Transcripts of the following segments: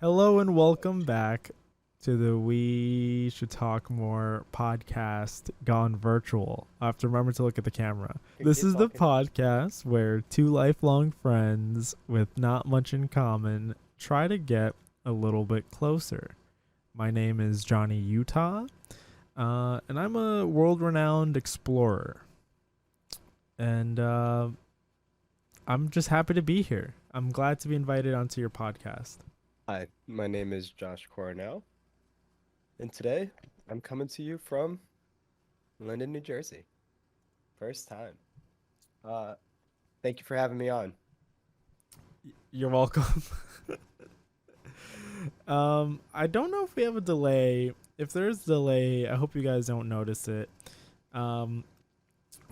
Hello and welcome back to the We Should Talk More podcast gone virtual. I have to remember to look at the camera. This Keep is the talking. podcast where two lifelong friends with not much in common try to get a little bit closer. My name is Johnny Utah, and I'm a world renowned explorer. And I'm just happy to be here. I'm glad to be invited onto your podcast. Hi, my name is Josh Coronel, and today I'm coming to you from Linden, New Jersey. First time. Uh, Thank you for having me on. You're welcome. I don't know if we have a delay. If there's a delay, I hope you guys don't notice it. Um,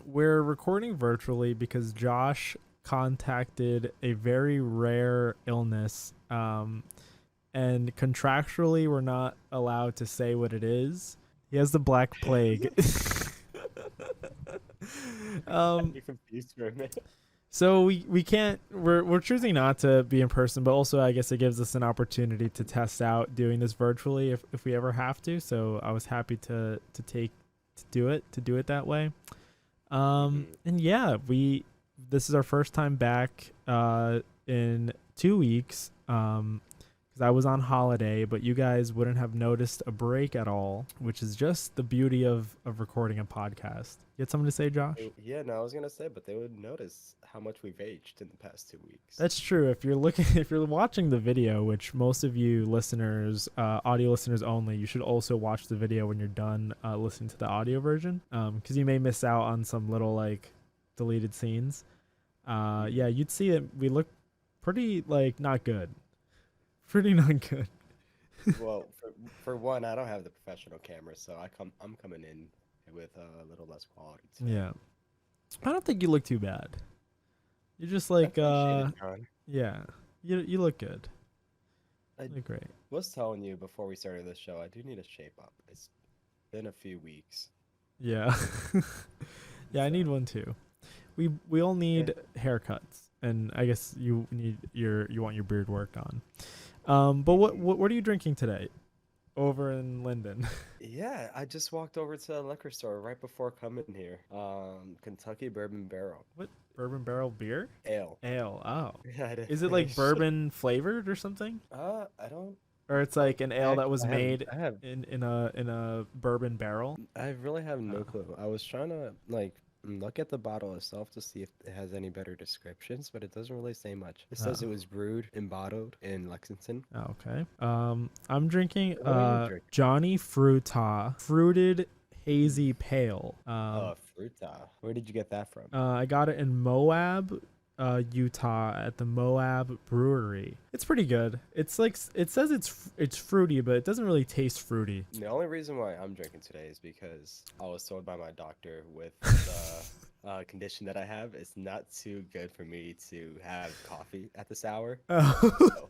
we're recording virtually because Josh contacted a very rare illness. And contractually, we're not allowed to say what it is. He has the Black Plague. um, You confused for a minute. So we can't we're choosing not to be in person, but also I guess it gives us an opportunity to test out doing this virtually if we ever have to. So I was happy to do it that way. And yeah, we this is our first time back in 2 weeks. Because I was on holiday, but you guys wouldn't have noticed a break at all, which is just the beauty of recording a podcast. You had something to say, Josh? Yeah, no, I was gonna say, but they would notice how much we've aged in the past 2 weeks. That's true. If you're looking, if you're watching the video, which most of you listeners, audio listeners only, you should also watch the video when you're done listening to the audio version, because you may miss out on some little like deleted scenes. Yeah, you'd see that we look pretty like not good, pretty not good. Well, for one, I don't have the professional camera, so I'm coming in with a little less quality today. Yeah, I don't think you look too bad. You're just I like appreciate it, John. yeah, you look good. I You look great. was telling you before we started this show, I do need to shape up. It's been a few weeks. Yeah. Yeah, I So, need one too. We all yeah. need haircuts, and I guess you want your beard worked on. But what are you drinking today over in Linden? Yeah, I just walked over to the liquor store right before coming here. Kentucky Bourbon Barrel What bourbon barrel beer? Ale. Ale. Oh, Yeah, it is it like is. bourbon flavored or something? I don't. Or it's Well, like an ale that was I have, made I have, in a bourbon barrel? I really have Uh, no clue. I was trying to like look at the bottle itself to see if it has any better descriptions, but it doesn't really say much. It says oh, it was brewed and bottled in Lexington. okay. I'm drinking What are you drinking? Johnny Fruita fruited hazy pale. Fruta. Where did you get that from? I got it in Moab, Utah at the Moab Brewery. It's pretty good. It's like it says it's fruity, but it doesn't really taste fruity. The only reason why I'm drinking today is because I was told by my doctor with the condition that I have, it's not too good for me to have coffee at this hour. Oh. So,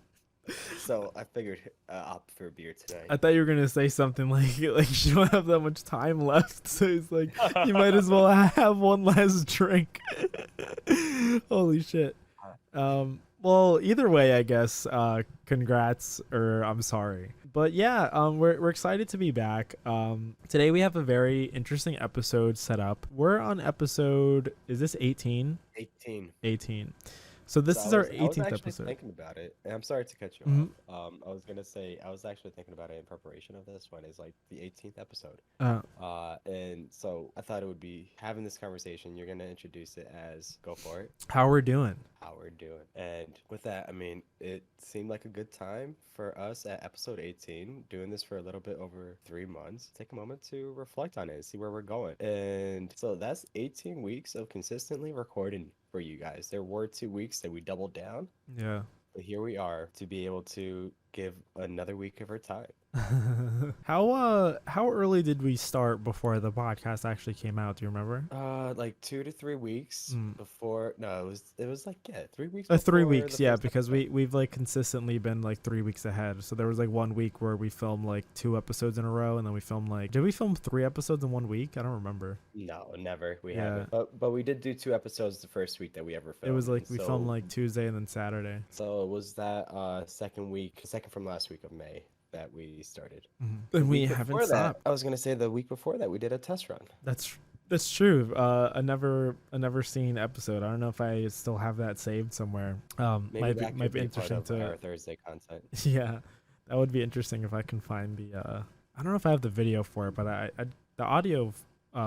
so I figured opt for a beer tonight. I thought you were gonna say something like you don't have that much time left, so it's like you might as well have one last drink. Holy shit. Well, either way, I guess. Congrats, or I'm sorry, but yeah, we're excited to be back. Today we have a very interesting episode set up. We're on episode. Is this 18? 18. 18. So So this I is our was I was 18th actually episode. thinking about it, and I'm sorry to cut you Hmm. off. I was gonna say I was actually thinking about it in preparation of this one. Is like the 18th episode. Uh, And so I thought it would be having this conversation. You're gonna introduce it as go for it, how we're doing? how we're doing. And with that, I mean, it seemed like a good time for us at episode 18, doing this for a little bit over 3 months. Take a moment to reflect on it and see where we're going. And so that's 18 weeks of consistently recording for you guys. There were 2 weeks that we doubled down, Yeah. but here we are to be able to give another week of our time. How early did we start before the podcast actually came out? Do you remember? Like 2 to 3 weeks Mm. before. No, it was like, yeah, 3 weeks 3 weeks, before the yeah, first because episode. we've like consistently been like 3 weeks ahead. So there was like one week where we filmed like 2 episodes in a row, and then we filmed like did we film 3 episodes in one week? I don't remember. No, never. We Yeah, haven't. But we did do 2 episodes the first week that we ever it was filmed. like we filmed like Tuesday and then Saturday. So it was that second second from last week of May that we started. The And we week haven't before that, stopped. I was gonna say the week before that we did a test run. That's true. A never seen episode. I don't know if I still have that saved somewhere. Maybe that Might could be be part interesting of to. our Thursday content. Yeah, that would be interesting if I can find the. I don't know if I have the video for it, but the audio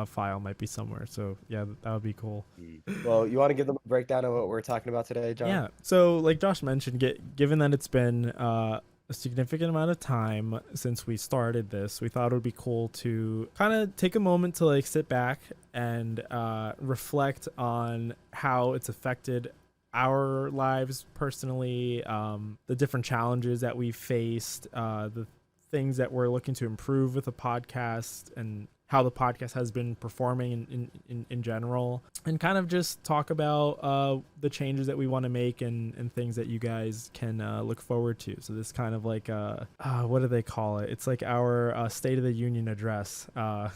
file might be somewhere. So yeah, that would be cool. Well, you want to give them a breakdown of what we're talking about today, John? Yeah. So like Josh mentioned, given that it's been a significant amount of time since we started this, we thought it would be cool to kind of take a moment to like sit back and reflect on how it's affected our lives personally, the different challenges that we faced, the things that we're looking to improve with the podcast, and how the podcast has been performing in general, and kind of just talk about the changes that we want to make, and things that you guys can look forward to. So this kind of like what do they call it? It's like our State of the Union address.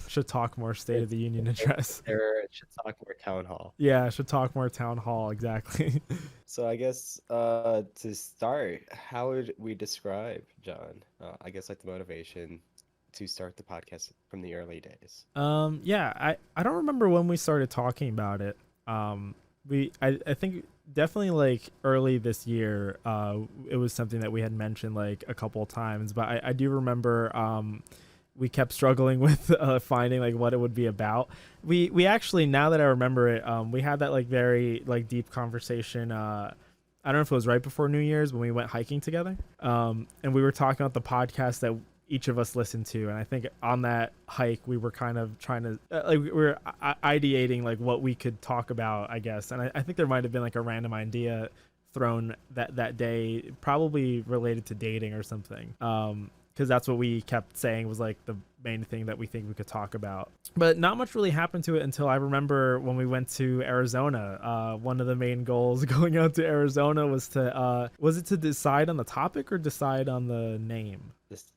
Should talk more State of the Union address. There should talk more town hall. Yeah, should talk more town hall, exactly. So I guess to start, how would we describe, John? I guess like the motivation to start the podcast from the early days. Yeah, I don't remember when we started talking about it. I think definitely like early this year, it was something that we had mentioned like a couple of times, but I do remember we kept struggling with finding like what it would be about. We actually, now that I remember it, we had that like very like deep conversation. I don't know if it was right before New Year's when we went hiking together. And we were talking about the podcast that each of us listened to, and I think on that hike we were kind of trying to like we were ideating like what we could talk about, I guess. And I think there might have been like a random idea thrown that day, probably related to dating or something, because that's what we kept saying was like the main thing that we think we could talk about. But not much really happened to it until I remember when we went to Arizona. One of the main goals going out to Arizona was to decide on the topic or decide on the name? Decide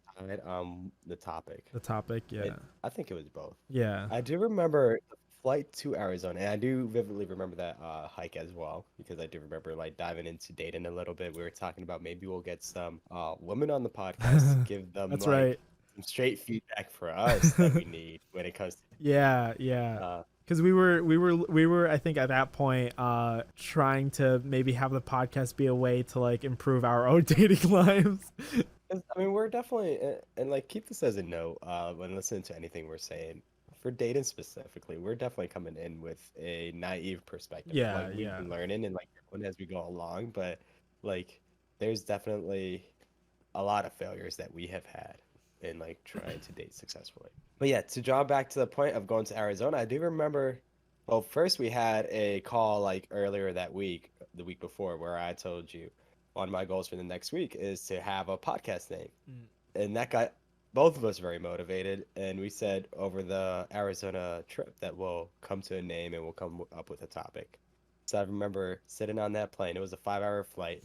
the topic. The topic, yeah. I think it was both. Yeah. I do remember the flight to Arizona, and I do vividly remember that hike as well, because I do remember like diving into dating a little bit. We were talking about maybe we'll get some women on the podcast, give them That's like right. some straight feedback for us that we need when it comes to Yeah. Because we were I think at that point trying to maybe have the podcast be a way to like improve our own dating lives. I mean, we're definitely, and like keep this as a note when listening to anything we're saying. For dating specifically, we're definitely coming in with a naive perspective. Yeah, Like we've yeah. been learning and like growing as we go along, but like there's definitely a lot of failures that we have had in like trying to date successfully. But yeah, to draw back to the point of going to Arizona, I do remember, well, first we had a call like earlier that week, the week before, where I told you one of my goals for the next week is to have a podcast name. And that got both of us very motivated. And we said over the Arizona trip that we'll come to a name and we'll come up with a topic. So I remember sitting on that plane. It was a 5-hour flight.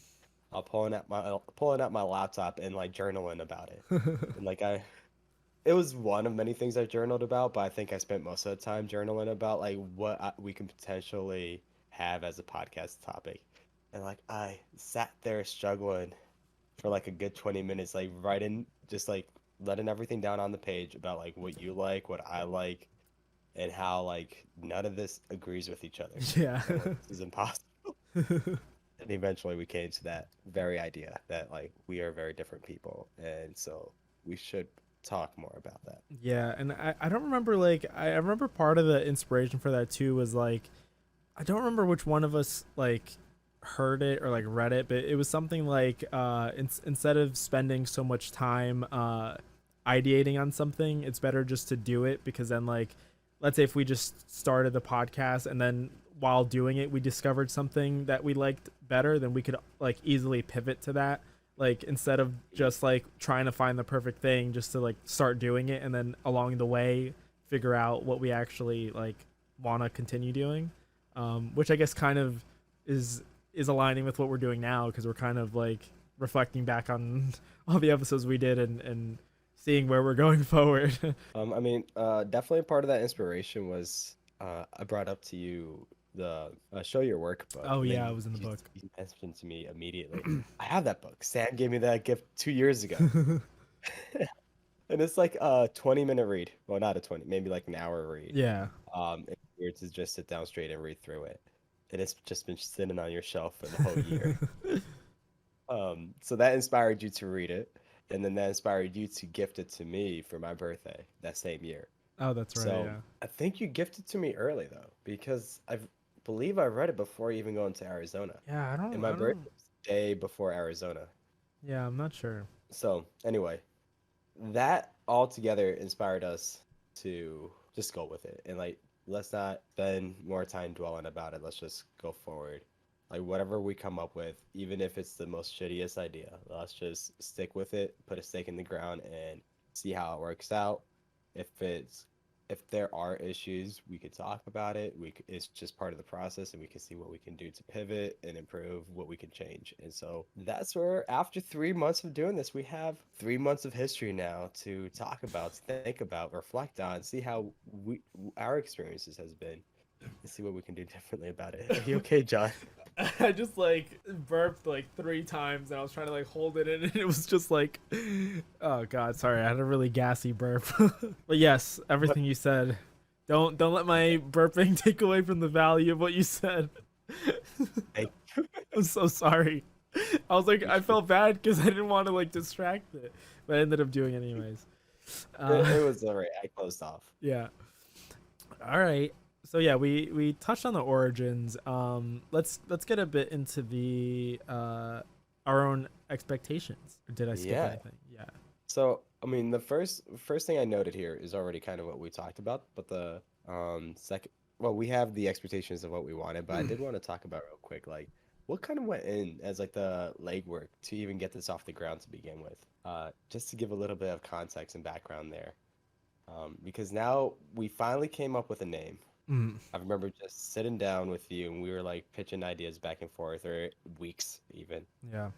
I'm pulling out my laptop and like journaling about it. And like it was one of many things I journaled about, but I think I spent most of the time journaling about like what we can potentially have as a podcast topic. And like I sat there struggling for like a good 20 minutes, like writing, just like letting everything down on the page about like what you like, what I like, and how like none of this agrees with each other. Yeah. And, like, this is impossible. And eventually we came to that very idea that like we are very different people, and so we should talk more about that. Yeah, and I don't remember like I remember part of the inspiration for that too was like I don't remember which one of us like heard it or like read it, but it was something like instead of spending so much time ideating on something, it's better just to do it, because then like let's say if we just started the podcast and then while doing it we discovered something that we liked better, then we could like easily pivot to that, like instead of just like trying to find the perfect thing, just to like start doing it and then along the way figure out what we actually like want to continue doing, which I guess kind of is aligning with what we're doing now, because we're kind of like reflecting back on all the episodes we did and seeing where we're going forward. I mean, definitely part of that inspiration was I brought up to you the Show Your Work book, Oh and then yeah, I was in the you, book. you mentioned to me immediately, I have that book. Sam gave me that gift 2 years ago. And it's like a 20-minute read. Well, not a 20, maybe like an hour read. Yeah. And you're to just sit down straight and read through it. And it's just been sitting on your shelf for the whole year. So that inspired you to read it, and then that inspired you to gift it to me for my birthday that same year. Oh, that's right. So Yeah. I think you gifted to me early though, because I believe I read it before even going to Arizona. Yeah, I And don't. my I birthday don't. was the day before Arizona. Yeah, I'm not sure. So anyway, that all together inspired us to just go with it and like let's not spend more time dwelling about it. Let's just go forward. Like whatever we come up with, even if it's the most shittiest idea, let's just stick with it, put a stake in the ground and see how it works out. If there are issues, we could talk about it. It's just part of the process, and we can see what we can do to pivot and improve, what we can change. And so that's where, after 3 months of doing this, we have 3 months of history now to talk about, to think about, reflect on, see how we our experiences has been, and see what we can do differently about it. Are you okay, John? I just like burped like 3 times and I was trying to like hold it in and it was just like oh god, sorry, I had a really gassy burp. But yes, What? everything you said. Don't let my burping take away from the value of what you said. Hey, I'm so sorry. I was like I felt bad because I didn't want to like distract it, but I ended up doing it anyways. it was all right. I closed off. Yeah. All right. So yeah, we touched on the origins. Let's get a bit into the our own expectations. Or did I skip Yeah. anything? Yeah. So, I mean, the first thing I noted here is already kind of what we talked about, but the second, well, we have the expectations of what we wanted, but I did want to talk about real quick, like what kind of went in as like the legwork to even get this off the ground to begin with. Just to give a little bit of context and background there, because now we finally came up with a name. Mm, I remember just sitting down with you and we were like pitching ideas back and forth, or weeks even. yeah.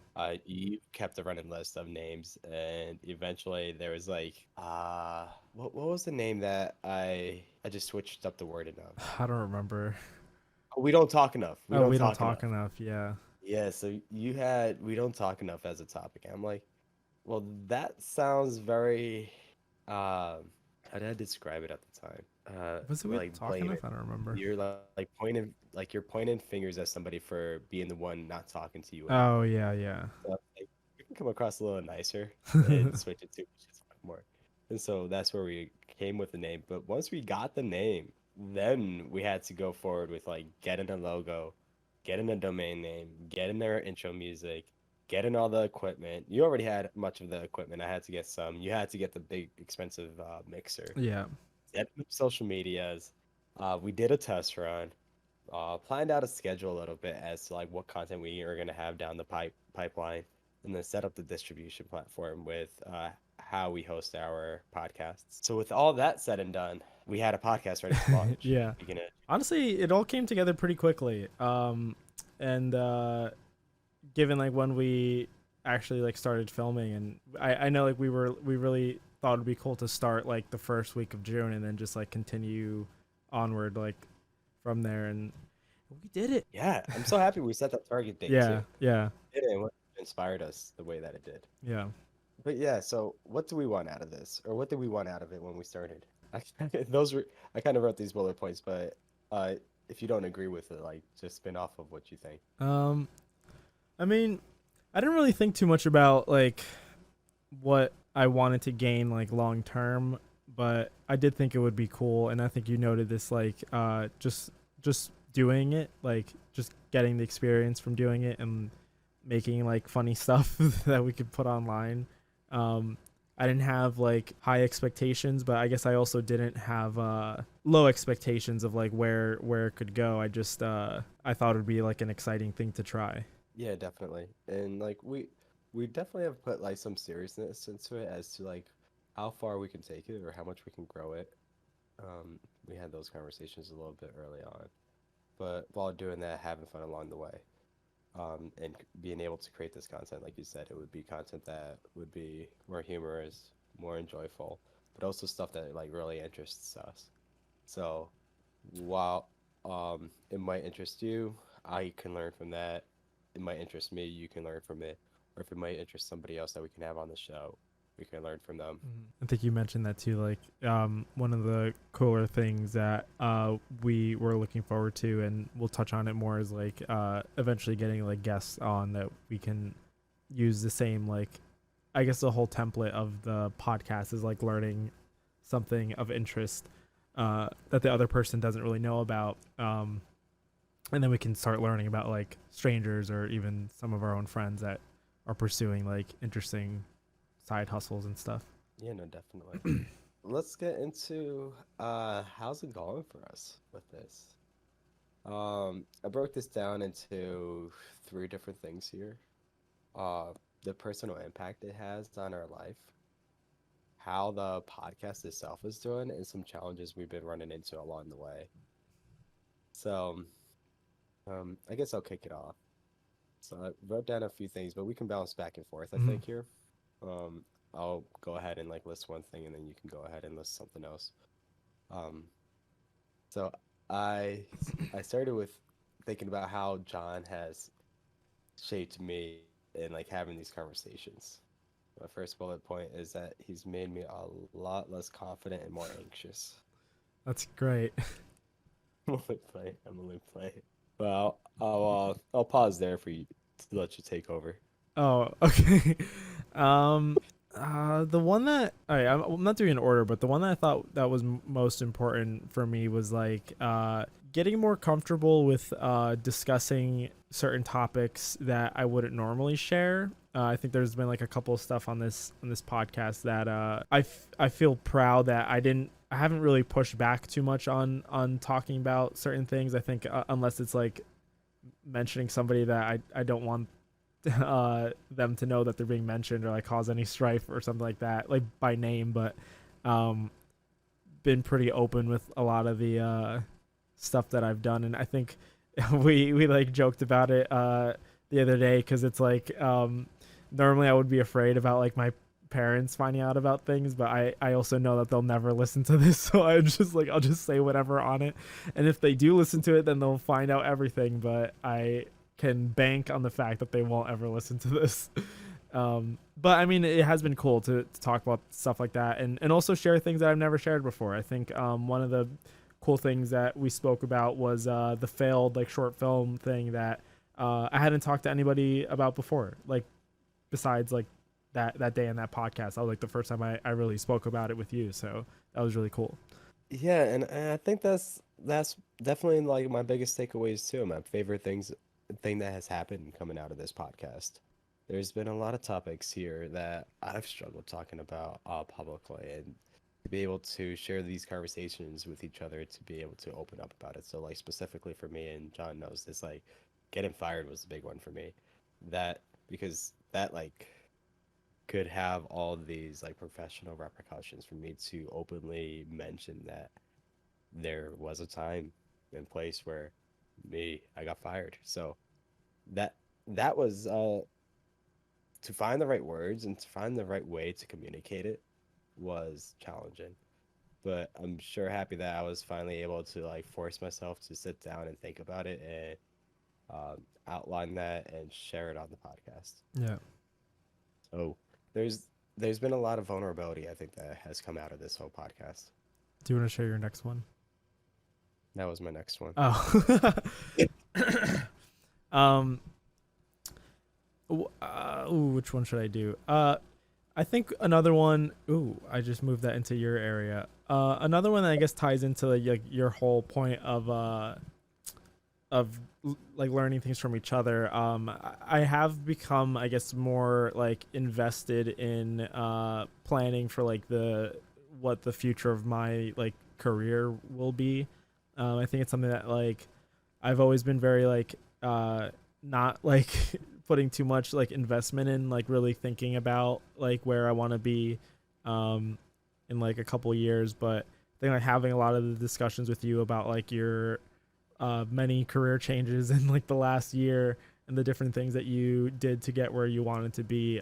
You kept a running list of names, and eventually there was like, what was the name that I just switched up the wording of? I don't remember. Oh, we don't talk enough. We Oh, don't we don't talk talk enough. enough. Yeah. Yeah, so you had we don't talk enough as a topic. I'm like, well, that sounds very, how did I describe it at the time? Was it we don't Like talk enough? blatant. I don't remember. You're like pointing, like you're pointing fingers at somebody for being the one not talking to you Oh anymore. yeah, yeah. So like, you can come across a little nicer and switch it to just more. And so that's where we came with the name. But once we got the name, then we had to go forward with like getting a logo, getting a domain name, getting our intro music, getting all the equipment. You already had much of the equipment. I had to get some. You had to get the big expensive mixer. Yeah. Set up social medias. We did a test run, planned out a schedule a little bit as to like what content we are going to have down the pipeline, and then set up the distribution platform with how we host our podcasts. So with all that said and done, we had a podcast ready to launch. Yeah. Beginning. Honestly, it all came together pretty quickly. And given like when we actually like started filming, and I know like we really thought it'd be cool to start like the first week of June and then just like continue onward like from there, and we did it. Yeah, I'm so happy we set that target date Yeah, too. yeah, It inspired us the way that it did. yeah. But yeah, so what do we want out of this, or what did we want out of it when we started? I, those were I kind of wrote these bullet points, but uh, if you don't agree with it, like just spin off of what you think. um I mean, I didn't really think too much about like what I wanted to gain like long term, but I did think it would be cool, and I think you noted this like just doing it, like just getting the experience from doing it and making like funny stuff that we could put online. Um I didn't have like high expectations, but I guess I also didn't have low expectations of like where it could go. I thought it would be like an exciting thing to try. Yeah, definitely. And like we definitely have put like some seriousness into it as to like how far we can take it or how much we can grow it. We had those conversations a little bit early on, but while doing that, having fun along the way. And being able to create this content, like you said, it would be content that would be more humorous, more enjoyable, but also stuff that like really interests us. So while It might interest you. I can learn from that. It might interest me. You can learn from it. Or if it might interest somebody else that we can have on the show, we can learn from them. I think you mentioned that too. Like, one of the cooler things that we were looking forward to, and we'll touch on it more, is like eventually getting like guests on that we can use the same, like, I guess the whole template of the podcast is like learning something of interest that the other person doesn't really know about, and then we can start learning about like strangers or even some of our own friends that are pursuing like interesting side hustles and stuff. Yeah, no, definitely. Let's get into how's it going for us with this? I broke this down into three different things here. Uh, the personal impact it has on our life, how the podcast itself is doing, and some challenges we've been running into along the way. So, I guess I'll kick it off. So I wrote down a few things, but we can bounce back and forth, I Mhm. think, here. Um, I'll go ahead and like list one thing, and then you can go ahead and list something else. Um, so I I started with thinking about how John has shaped me in like having these conversations. My first bullet point is that he's made me a lot less confident and more anxious. That's great. I'm only playing. I'm only playing. Well, I'll pause there for you to let you take over. Oh, okay. um, the one that I'm not doing an order, but the one that I thought that was most important for me was like getting more comfortable with discussing certain topics that I wouldn't normally share. I think there's been like a couple of stuff on this podcast that I feel proud that I haven't really pushed back too much on talking about certain things. I think unless it's like mentioning somebody that I don't want them to know that they're being mentioned, or like cause any strife or something like that, like by name. But um been pretty open with a lot of the stuff that I've done, and I think we like joked about it the other day, because it's like normally I would be afraid about like my parents finding out about things, but I also know that they'll never listen to this, so I just like I'll just say whatever on it, and if they do listen to it, then they'll find out everything, but I can bank on the fact that they won't ever listen to this. But I mean, it has been cool to talk about stuff like that, and also share things that I've never shared before. I think one of the cool things that we spoke about was the failed like short film thing that I hadn't talked to anybody about before, like besides like that day in that podcast. That was like the first time I really spoke about it with you, so that was really cool. Yeah, and I think that's definitely like my biggest takeaways too. My favorite thing that has happened coming out of this podcast. There's been a lot of topics here that I've struggled talking about publicly, and to be able to share these conversations with each other, to be able to open up about it. So like specifically for me, and John knows this, like getting fired was a big one for me. That because that like could have all these like professional repercussions for me to openly mention that there was a time and place where I got fired. So that that was to find the right words and to find the right way to communicate it was challenging. But I'm sure happy that I was finally able to like force myself to sit down and think about it and outline that and share it on the podcast. Yeah. So there's there's been a lot of vulnerability I think that has come out of this whole podcast. Do you want to share your next one? That was my next one. Oh. um. Which one should I do? I think another one. Ooh, I just moved that into your area. Another one that I guess ties into like your whole point of like learning things from each other. I have become, I guess, more like invested in planning for like the what the future of my like career will be. I think it's something that like I've always been very like not like putting too much like investment in, like really thinking about like where I want to be in like a couple years. But I think like having a lot of the discussions with you about like your many career changes in like the last year and the different things that you did to get where you wanted to be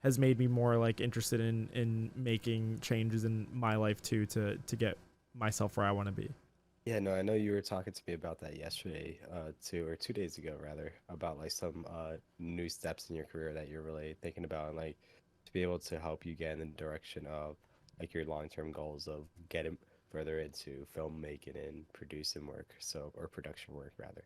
has made me more like interested in making changes in my life too to get myself where I want to be. Yeah, no, I know you were talking to me about that yesterday, two or 2 days ago rather, about like some new steps in your career that you're really thinking about and like to be able to help you get in the direction of like your long-term goals of getting further into filmmaking and producing work, so or production work rather.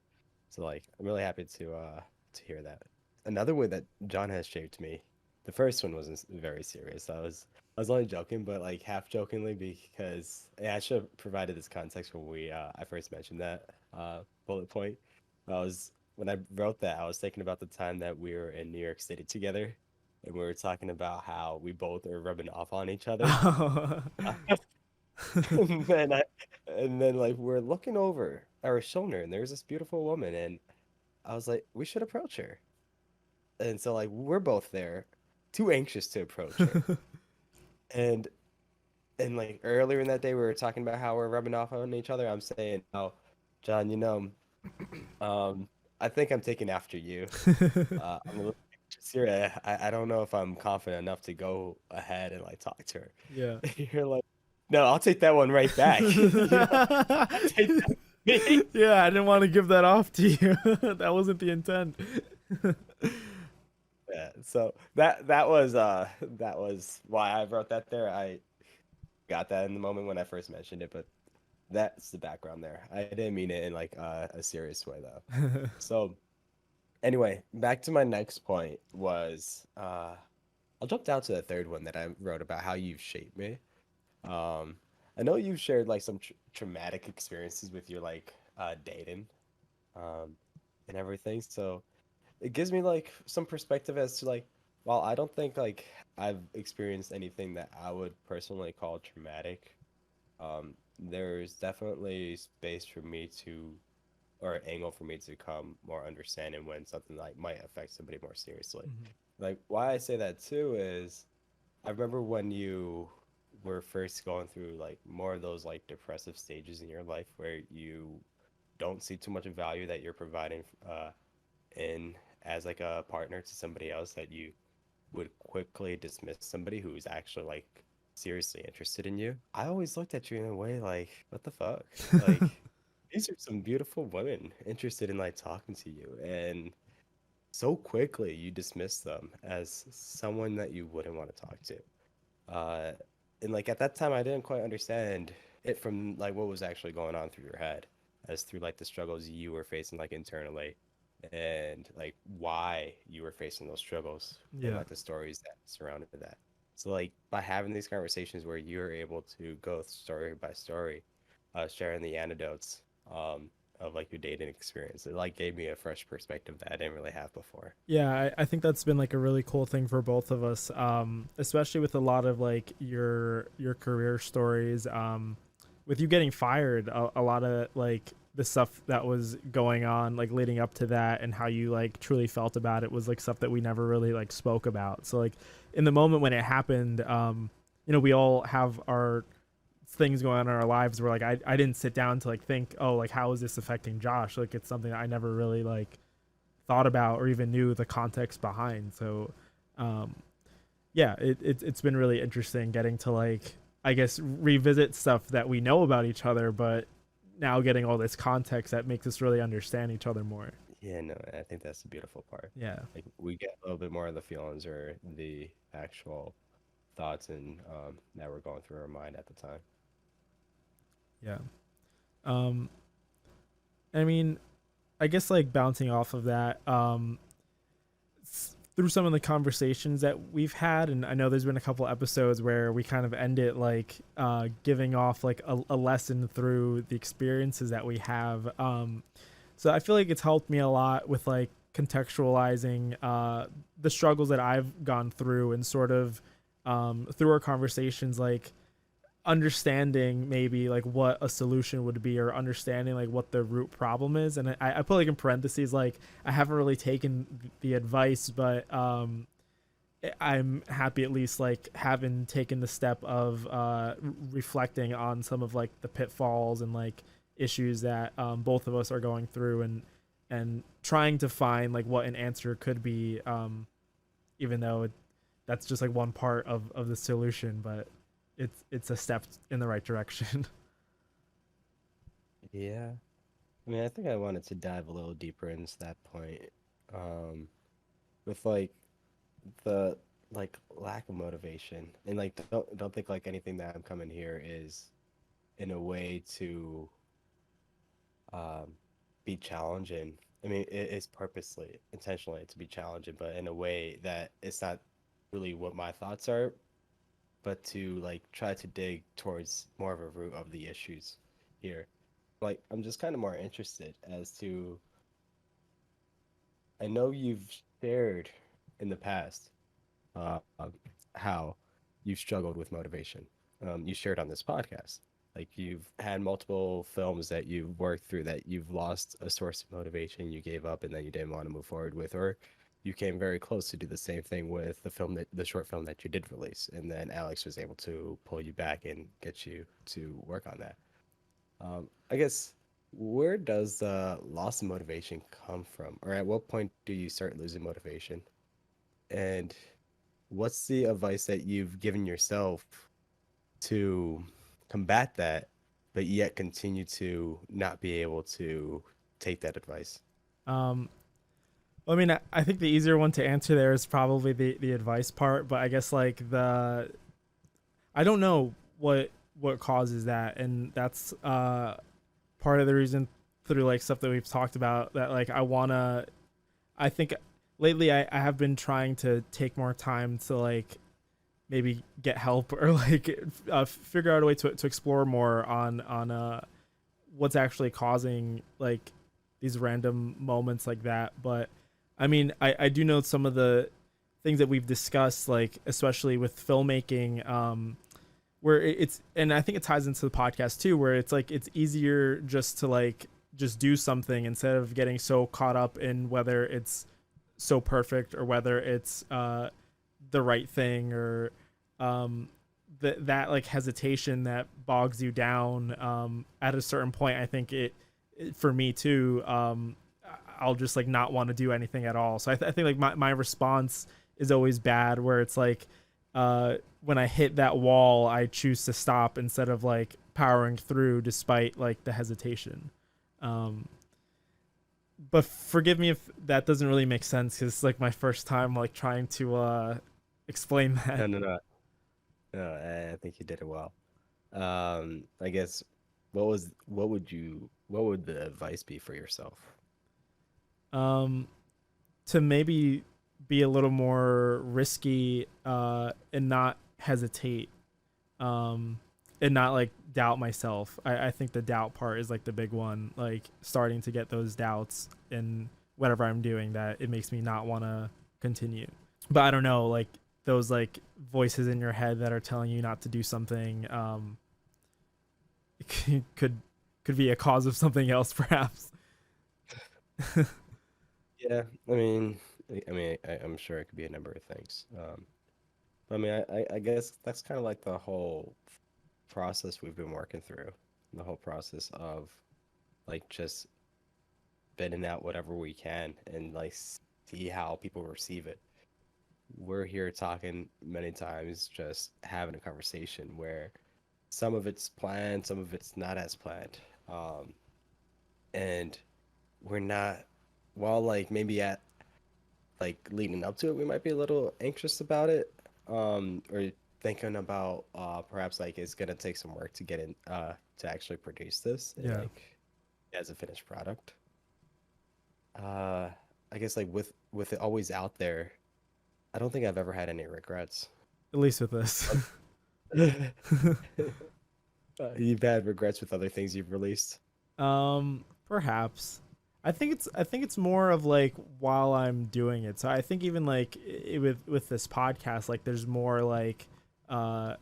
So like I'm really happy to hear that. Another way that John has shaped me, the first one wasn't very serious. I was only joking, but like half jokingly because yeah, I should have provided this context when we I first mentioned that bullet point. When I wrote that, I was thinking about the time that we were in New York City together, and we were talking about how we both are rubbing off on each other. Oh. And then and then like we're looking over our shoulder, and there's this beautiful woman, and I was like, we should approach her. And so like we're both there, too anxious to approach her, and like earlier in that day we were talking about how we're rubbing off on each other. I'm saying, oh, John, um, I think I'm taking after you. I'm a little anxious here. I don't know if I'm confident enough to go ahead and like talk to her. Yeah. You're like, no, I'll take that one right back. You're like, I'll take that. Me. Yeah, I didn't want to give that off to you. That wasn't the intent. Yeah, so that was why I wrote that there. I got that in the moment when I first mentioned it, but that's the background there. I didn't mean it in like a serious way though. So anyway, back to my next point was I'll jump down to the third one that I wrote about how you've shaped me. Um, I know you've shared like some traumatic experiences with your like dating um and everything. So it gives me like some perspective as to like while I don't think like I've experienced anything that I would personally call traumatic, there's definitely space for me to or an angle for me to come more understanding when something like might affect somebody more seriously. Mhm. Like why I say that too is I remember when you were first going through like more of those like depressive stages in your life where you don't see too much value that you're providing in as like a partner to somebody else that you would quickly dismiss somebody who's actually like seriously interested in you. I always looked at you in a way like, what the fuck? Like, these are some beautiful women interested in like talking to you, and so quickly you dismiss them as someone that you wouldn't want to talk to. Uh, and like at that time, I didn't quite understand it from like what was actually going on through your head, as through like the struggles you were facing like internally, and like why you were facing those struggles, and Yeah. like the stories that surrounded that. So like by having these conversations where you're able to go story by story, sharing the anecdotes of like your dating experience, it like gave me a fresh perspective that I didn't really have before. Yeah, I think that's been like a really cool thing for both of us, especially with a lot of like your career stories. With you getting fired, a lot of like the stuff that was going on, like leading up to that, and how you like truly felt about it was like stuff that we never really like spoke about. So like in the moment when it happened, we all have our things going on in our lives where like I didn't sit down to like think, oh, like how is this affecting Josh? Like it's something that I never really like thought about or even knew the context behind. So, um, yeah, it's been really interesting getting to like I guess revisit stuff that we know about each other, but now getting all this context that makes us really understand each other more. Yeah, no, I think that's the beautiful part. Yeah, Like we get a little bit more of the feelings or the actual thoughts and that were going through our mind at the time. yeah. Um, I mean, I guess like bouncing off of that, through some of the conversations that we've had, and I know there's been a couple episodes where we kind of end it like giving off like a lesson through the experiences that we have. So I feel like it's helped me a lot with like contextualizing the struggles that I've gone through and sort of through our conversations, like understanding maybe like what a solution would be or understanding like what the root problem is. And I put like in parentheses like I haven't really taken the advice, but I'm happy at least like having taken the step of reflecting on some of like the pitfalls and like issues that both of us are going through, and trying to find like what an answer could be, even though that's just like one part of the solution, but it's a step in the right direction. Yeah. I mean, I think I wanted to dive a little deeper into that point. Um, with like the like lack of motivation and like don't think like anything that I'm coming here is in a way to um be challenging. I mean, it is purposely, intentionally to be challenging, but in a way that it's not really what my thoughts are, but to like try to dig towards more of a root of the issues here. Like, I'm just kind of more interested as to, I know you've shared in the past uh, how you've struggled with motivation. You shared on this podcast. Like you've had multiple films that you've worked through that you've lost a source of motivation, you gave up, and then you didn't want to move forward with, or you came very close to do the same thing with the short film that you did release, and then Alex was able to pull you back and get you to work on that. I guess where does the loss of motivation come from, or at what point do you start losing motivation? And what's the advice that you've given yourself to combat that, but yet continue to not be able to take that advice? Um, I mean, I think the easier one to answer there is probably the advice part, but I guess like I don't know what causes that, and that's part of the reason through like stuff that we've talked about that like I think lately I have been trying to take more time to like maybe get help or like figure out a way to explore more on what's actually causing like these random moments like that. But I mean, I do know some of the things that we've discussed, like especially with filmmaking, where it's, and I think it ties into the podcast too, where it's like it's easier just to like just do something instead of getting so caught up in whether it's so perfect or whether it's the right thing, or um that like hesitation that bogs you down at a certain point. I think it for me too, I'll just like not want to do anything at all. So I think like my response is always bad, where it's like when I hit that wall I choose to stop instead of like powering through despite like the hesitation. um but forgive me if that doesn't really make sense, because it's like my first time like trying to explain that. No, no, no. No, I think you did it well. I guess what would the advice be for yourself? um to maybe be a little more risky and not hesitate, um and not like doubt myself. I think the doubt part is like the big one, like starting to get those doubts in whatever I'm doing, that it makes me not want to continue. But I don't know, like those like voices in your head that are telling you not to do something, could be a cause of something else perhaps. Yeah, I'm sure it could be a number of things. But I mean, I guess that's kind of like the whole process we've been working through, the whole process of like just bidding out whatever we can and like see how people receive it. We're here talking many times, just having a conversation where some of it's planned, some of it's not as planned. And we're not, while like maybe at like leading up to it, we might be a little anxious about it, or thinking about perhaps like it's gonna take some work to get in to actually produce this and Yeah, like as a finished product. Uh, I guess like with it always out there, I don't think I've ever had any regrets. at least with this. You've had regrets with other things you've released. Perhaps. I think it's more of like while I'm doing it. So I think even like with this podcast, like there's more uh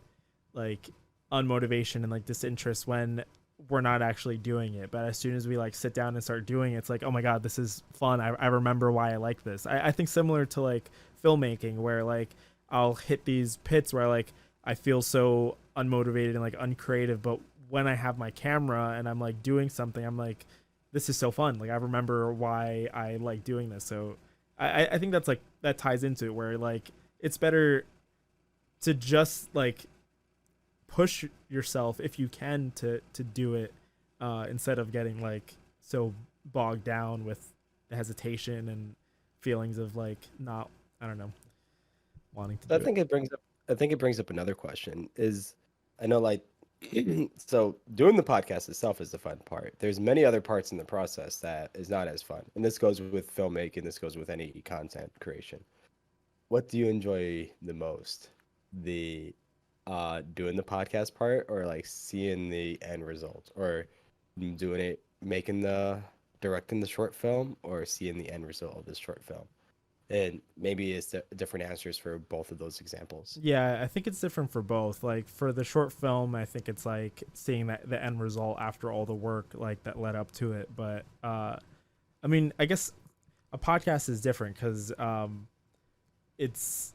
like unmotivation and like disinterest when we're not actually doing it. But as soon as we like sit down and start doing it, it's like, oh my god, this is fun. I remember why I like this. I think similar to like filmmaking, where like I'll hit these pits where like I feel so unmotivated and like uncreative, but when I have my camera and I'm like doing something, I'm like, this is so fun. Like I remember why I like doing this. So I think that's like that ties into it, where like it's better to just like push yourself if you can to do it, instead of getting like so bogged down with the hesitation and feelings of like not, I don't know, wanting to So do it. I think it brings up another question is I know like so doing the podcast itself is the fun part. There's many other parts in the process that is not as fun. And this goes with filmmaking, this goes with any content creation. What do you enjoy the most? The doing the podcast part or like seeing the end result or doing it making the directing the short film or seeing the end result of this short film? And maybe it's different answers for both of those examples. Yeah, I think it's different for both. Like for the short film, I think it's like seeing that the end result after all the work like that led up to it. But I mean, I guess a podcast is different because it's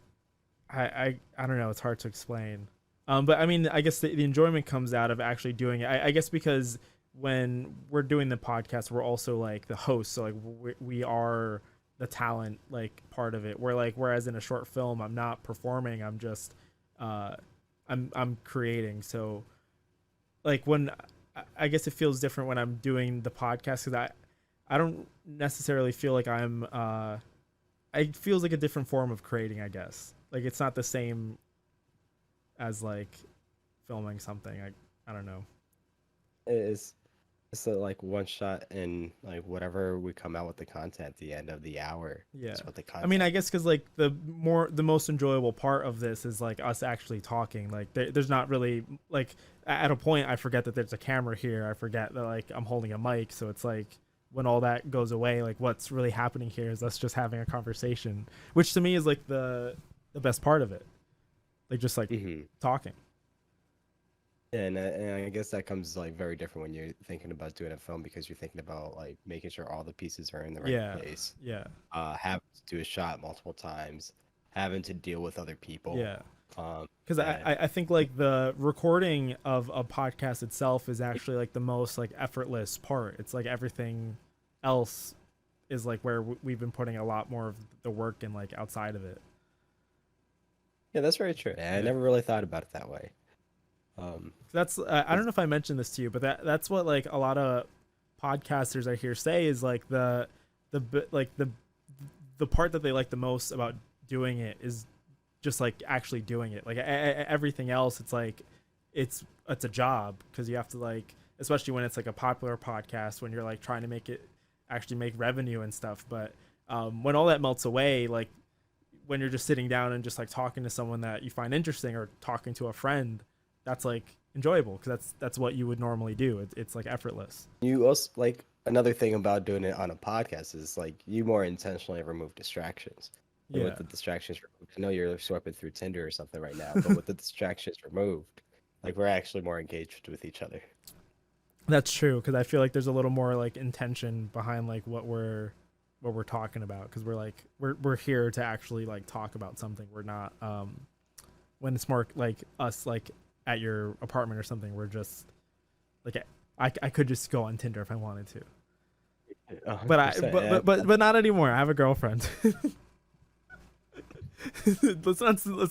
I don't know, it's hard to explain. But I mean, I guess the enjoyment comes out of actually doing it. I guess because when we're doing the podcast, we're also like the host, so like we are the talent like part of it. Where like whereas in a short film, I'm not performing, I'm just uh, I'm creating. So like when I guess it feels different when I'm doing the podcast because I don't necessarily feel like I'm it feels like a different form of creating, I guess. Like it's not the same as like filming something. I don't know. It's it's a, like one shot and like whatever we come out with the content at the end of the hour Yeah. is what the I mean, content. I guess because like the most enjoyable part of this is like us actually talking. Like there's not really like at a point I forget that there's a camera here. I forget that like I'm holding a mic. So it's like when all that goes away, like what's really happening here is us just having a conversation, which to me is like the best part of it. Like just like Hmm. talking. And I guess that comes like very different when you're thinking about doing a film because you're thinking about like making sure all the pieces are in the right Yeah. place, Yeah. having to do a shot multiple times, having to deal with other people, Yeah. um, Because and I think like the recording of a podcast itself is actually like the most like effortless part. It's like everything else is like where we've been putting a lot more of the work and like outside of it. yeah, that's very true. I Yeah. never really thought about it that way. Um, That's I don't know if I mentioned this to you, but that's what like a lot of podcasters I hear say is like like the part that they like the most about doing it is just like actually doing it. Like everything else, it's like it's a job because you have to like, especially when it's like a popular podcast, when you're like trying to make it actually make revenue and stuff. But when all that melts away, like when you're just sitting down and just like talking to someone that you find interesting or talking to a friend, that's like enjoyable because that's what you would normally do. It's like effortless. you also like another thing about doing it on a podcast is like you more intentionally remove distractions. And with Yeah. the distractions removed, I know you're swiping through Tinder or something right now, but with the distractions removed, like we're actually more engaged with each other. That's true because I feel like there's a little more like intention behind like what we're talking about because we're like we're here to actually like talk about something. We're not when it's more like us like at your apartment or something. We're just like I could just go on Tinder if I wanted to, but I 100%. And but not anymore. I have a girlfriend. Let's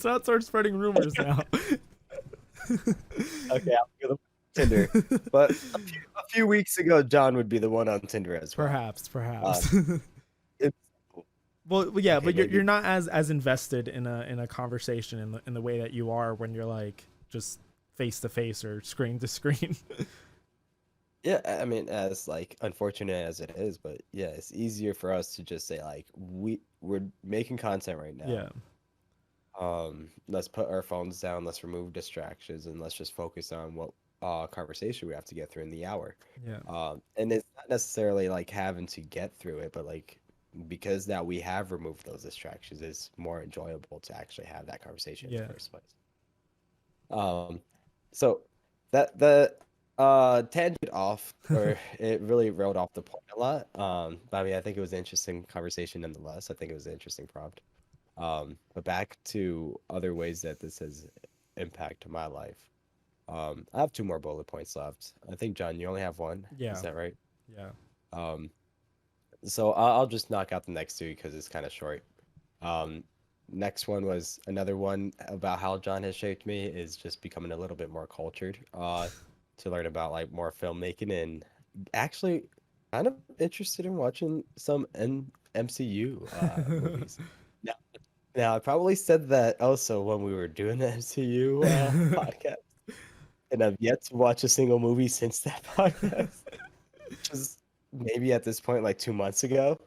not start spreading rumors now. okay, I'll go to Tinder. But a few weeks ago, John would be the one on Tinder as well. Perhaps, Um, perhaps. it's Well, yeah, okay, but maybe. you're not as invested in a conversation in the way that you are when you're like just face to face or screen to screen. Yeah, I mean, as like unfortunate as it is, but yeah, it's easier for us to just say like we're making content right now. Yeah, Let's put our phones down, let's remove distractions, and let's just focus on what conversation we have to get through in the hour. yeah, And it's not necessarily like having to get through it, but like because now we have removed those distractions, it's more enjoyable to actually have that conversation in the yeah. first place. Um, so that the tangent off, or it really rode off the point a lot. But I mean, I think it was an interesting conversation nonetheless. I think it was an interesting prompt. But back to other ways that this has impacted my life. I have two more bullet points left. I think John, you only have one. Is Yeah, that right? yeah. Um, so I'll just knock out the next two because it's kind of short. Um, Next one was another one about how John has shaped me is just becoming a little bit more cultured. to learn about like more filmmaking and actually kind of interested in watching some MCU movies. Now, now I probably said that also when we were doing the MCU podcast, and I've yet to watch a single movie since that podcast, which is maybe at this point like 2 months ago.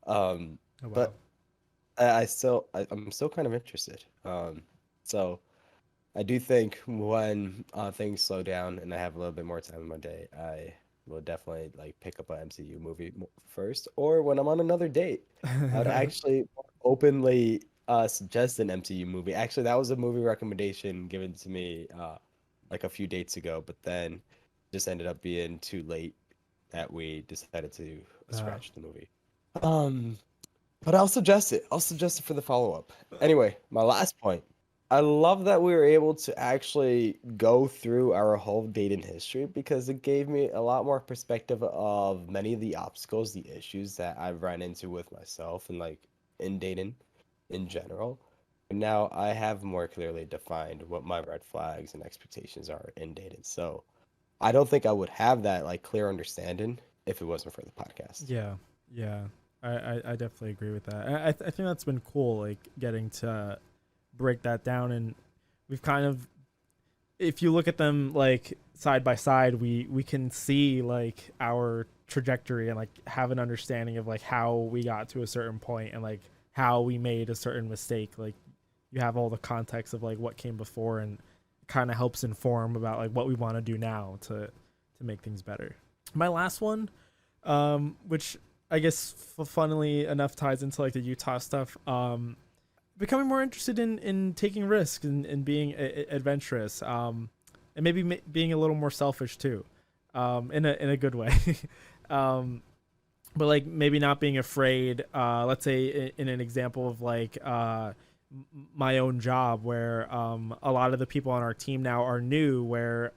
Oh wow. But I'm still kind of interested. So I do think when things slow down and I have a little bit more time in my day, I will definitely like pick up an MCU movie first, or when I'm on another date, I would actually openly suggest an MCU movie. Actually, that was a movie recommendation given to me like a few dates ago, but then just ended up being too late that we decided to uh, scratch the movie. Um, but I'll suggest it. I'll suggest it for the follow-up. Anyway, my last point. I love that we were able to actually go through our whole dating history because it gave me a lot more perspective of many of the obstacles, the issues that I've run into with myself and like in dating in general. And now I have more clearly defined what my red flags and expectations are in dating. So I don't think I would have that like clear understanding if it wasn't for the podcast. yeah, yeah. I definitely agree with that. I think that's been cool, like getting to break that down, and we've kind of, if you look at them like side by side, we can see like our trajectory and like have an understanding of like how we got to a certain point and like how we made a certain mistake. Like you have all the context of like what came before, and kind of helps inform about like what we want to do now to make things better. My last one, which I guess funnily enough ties into like the Utah stuff. Becoming more interested in taking risks and being adventurous, and maybe being a little more selfish too, in a good way. um, but like maybe not being afraid. Let's say in an example of like my own job, where a lot of the people on our team now are new, where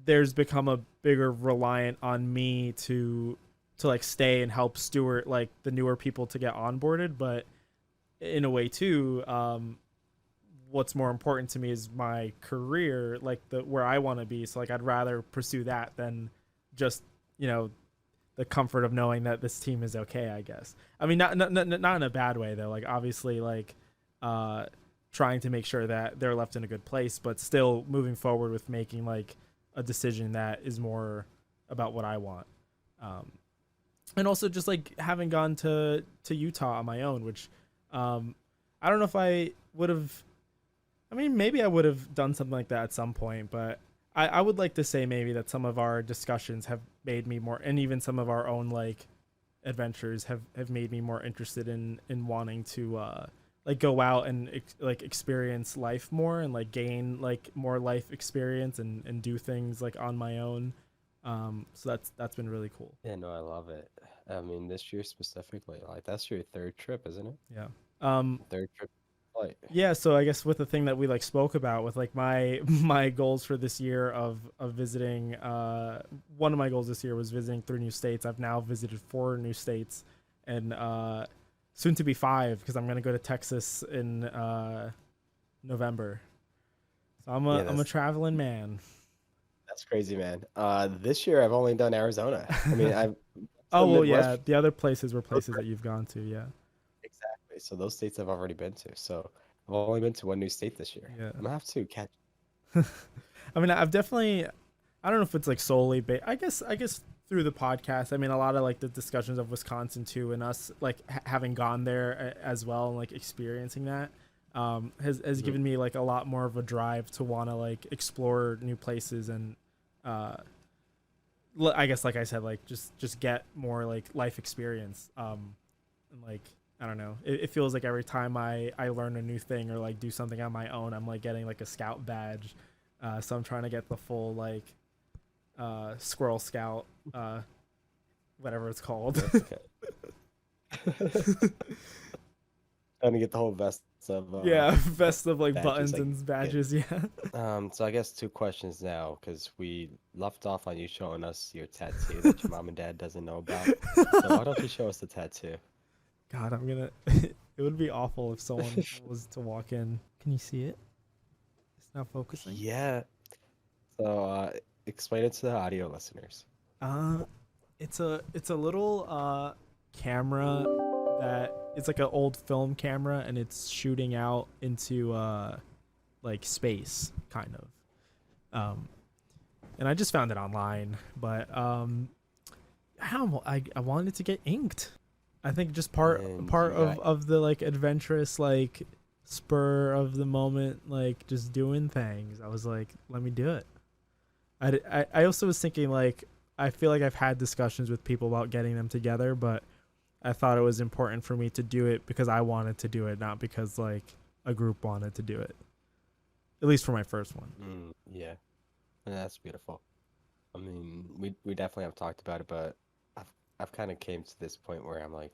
there's become a bigger reliant on me to like stay and help steward like the newer people to get onboarded, but in a way too, what's more important to me is my career, like the where I want to be. So like I'd rather pursue that than just, you know, the comfort of knowing that this team is okay, I guess. I mean, not in a bad way though, like obviously like uh trying to make sure that they're left in a good place, but still moving forward with making like a decision that is more about what I want. um and also just like having gone to Utah on my own, which um I don't know if I would have. I mean, maybe I would have done something like that at some point, but I would like to say maybe that some of our discussions have made me more, and even some of our own like adventures have made me more interested in wanting to like go out and like experience life more and like gain like more life experience and do things like on my own. So that's been really cool. Yeah, no, I love it. I mean, this year specifically, like that's your third trip, isn't it? Yeah. Um, Third trip flight. yeah, so I guess with the thing that we like spoke about with like my my goals for this year of visiting, one of my goals this year was visiting 3 new states. I've now visited 4 new states, and soon to be 5, because I'm gonna go to Texas in November. So Yeah, I'm a traveling man. that's crazy, man. This year I've only done Arizona. I mean, I've to the Oh well, Midwest. yeah, the other places were places that you've gone to. Yeah, Exactly. So those states I've already been to. So I've only been to one new state this year. yeah. I'm gonna have to catch. I mean, I've definitely, I don't know if it's like solely I guess through the podcast. I mean, a lot of like the discussions of Wisconsin too, and us like having gone there as well and like experiencing that has Mhm. given me like a lot more of a drive to want to like explore new places and uh I guess like I said, like just get more like life experience. And like I don't know, it feels like every time I learn a new thing or like do something on my own, I'm like getting like a scout badge. So I'm trying to get the full like Squirrel Scout, whatever it's called. That's okay. Trying to get the whole vest of Yeah, vest of like badges buttons I and get. badges. Yeah. So I guess two questions now, because we left off on you showing us your tattoo that your mom and dad doesn't know about. So why don't you show us the tattoo? God, I'm gonna. It would be awful if someone was to walk in. Can you see it? It's not focusing. Yeah. So explain it to the audio listeners. Uh, it's a little camera that it's like an old film camera, and it's shooting out into like space kind of. And I just found it online, but I wanted it to get inked. I think just And part you got of the like adventurous like spur of the moment, like just doing things. I was like, let me do it. I also was thinking like I feel like I've had discussions with people about getting them together, but I thought it was important for me to do it because I wanted to do it, not because like a group wanted to do it. At least for my first one. yeah, and that's beautiful. I mean, we definitely have talked about it, but I've kind of came to this point where I'm like,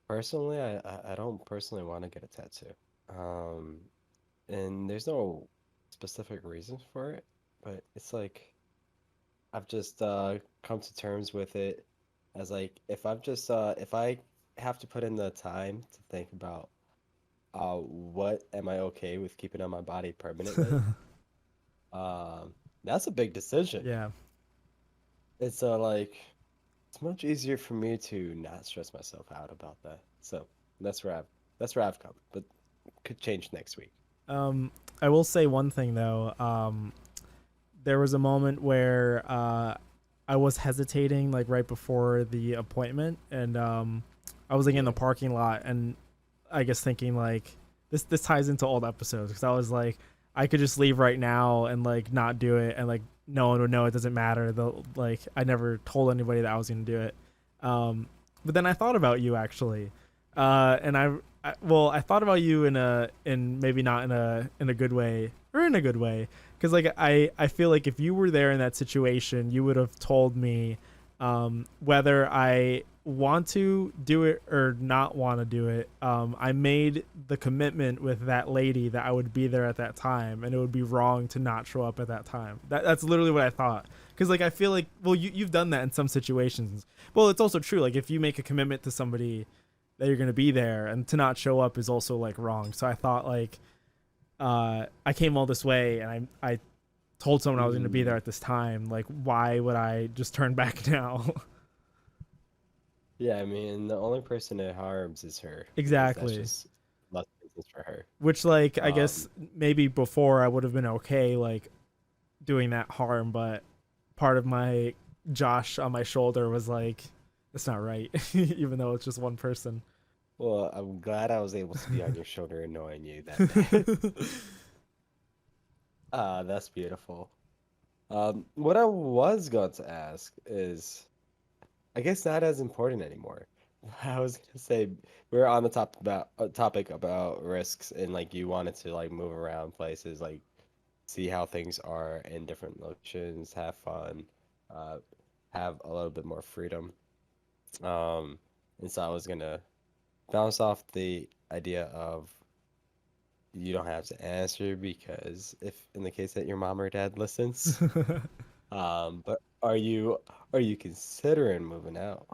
personally, I don't personally want to get a tattoo. Um, and there's no specific reason for it, but it's like I've just come to terms with it as like if I have to put in the time to think about what am I okay with keeping on my body permanently, um, that's a big decision. Yeah. It's like it's much easier for me to not stress myself out about that. So that's where I've come, but could change next week. Um, I will say one thing though. There was a moment where I was hesitating like right before the appointment, and I was like in the Yeah. parking lot, and I guess thinking like this ties into old episodes because I was like I could just leave right now and like not do it, and like no one would know, it doesn't matter. The like I never told anybody that I was gonna do it. But then I thought about you actually, and I thought about you in maybe not in a good way or in a good way, because like I feel like if you were there in that situation, you would have told me whether I want to do it or not want to do it. I made the commitment with that lady that I would be there at that time, and it would be wrong to not show up at that time. That's literally what I thought. Because like I feel like, well, you've done that in some situations. Well, it's also true. Like if you make a commitment to somebody that you're gonna be there, and to not show up is also like wrong. So I thought like I came all this way, and I told someone I was gonna be there Mm, at this time. Like why would I just turn back now? yeah, I mean, the only person it harms is her because that's Exactly. just less business for her. Which like I Um, guess maybe before I would have been okay like doing that harm, but part of my Josh on my shoulder was like, that's not right, even though it's just one person. well, I'm glad I was able to be on your shoulder annoying you that day. That's beautiful. What I was going to ask is, I guess not as important anymore. I was gonna say we're on the topic about risks and like you wanted to like move around places, like see how things are in different locations, have fun, uh, have a little bit more freedom. Um, and so I was gonna bounce off the idea of you don't have to answer because if in the case that your mom or dad listens, but are you considering moving out?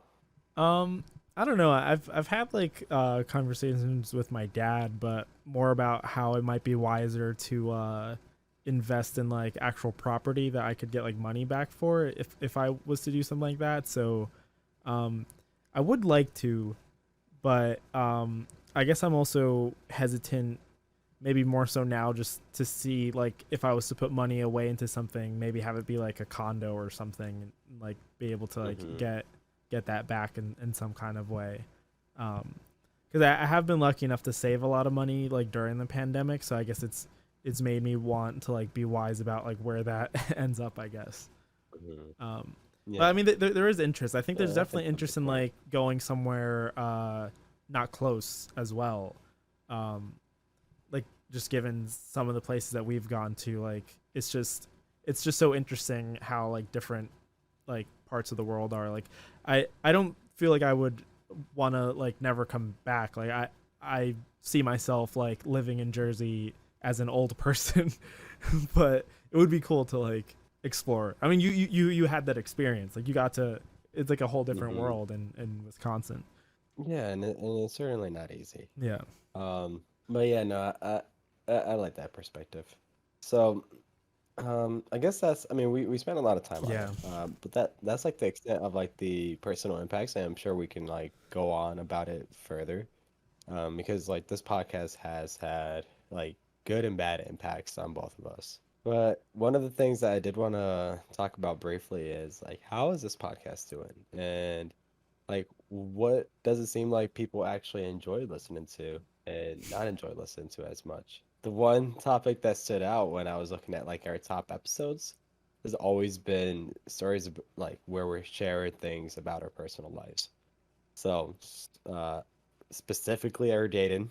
um I don't know. I've had like conversations with my dad, but more about how it might be wiser to invest in like actual property that I could get like money back for if I was to do something like that. So um I would like to, but I guess I'm also hesitant, maybe more so now, just to see like if I was to put money away into something, maybe have it be like a condo or something, and like be able to like Hmm. get that back in some kind of way. Because I have been lucky enough to save a lot of money like during the pandemic, so I guess it's made me want to like be wise about like where that ends up, I guess. Hmm. But I Yeah, mean, there is interest. I think yeah, there's that's a definitely good interest in point. like going somewhere not close as well. Um, like just given some of the places that we've gone to, like it's just so interesting how like different like parts of the world are. Like I don't feel like I would want to like never come back. Like I see myself like living in Jersey as an old person, but it would be cool to like explore. I mean, you had that experience. Like you got to. It's like a whole different Hmm. world in Wisconsin. Yeah, and it's certainly not easy. Yeah. But yeah, no, I like that perspective. So. I guess that's, I mean, we spent a lot of time on Yeah. it. But that's like the extent of like the personal impacts, and I'm sure we can like go on about it further. Because like this podcast has had like good and bad impacts on both of us. But one of the things that I did want to talk about briefly is like, how is this podcast doing? And like, what does it seem like people actually enjoy listening to and not enjoy listening to as much? The one topic that stood out when I was looking at like our top episodes has always been stories like where we're sharing things about our personal lives. So, specifically our dating,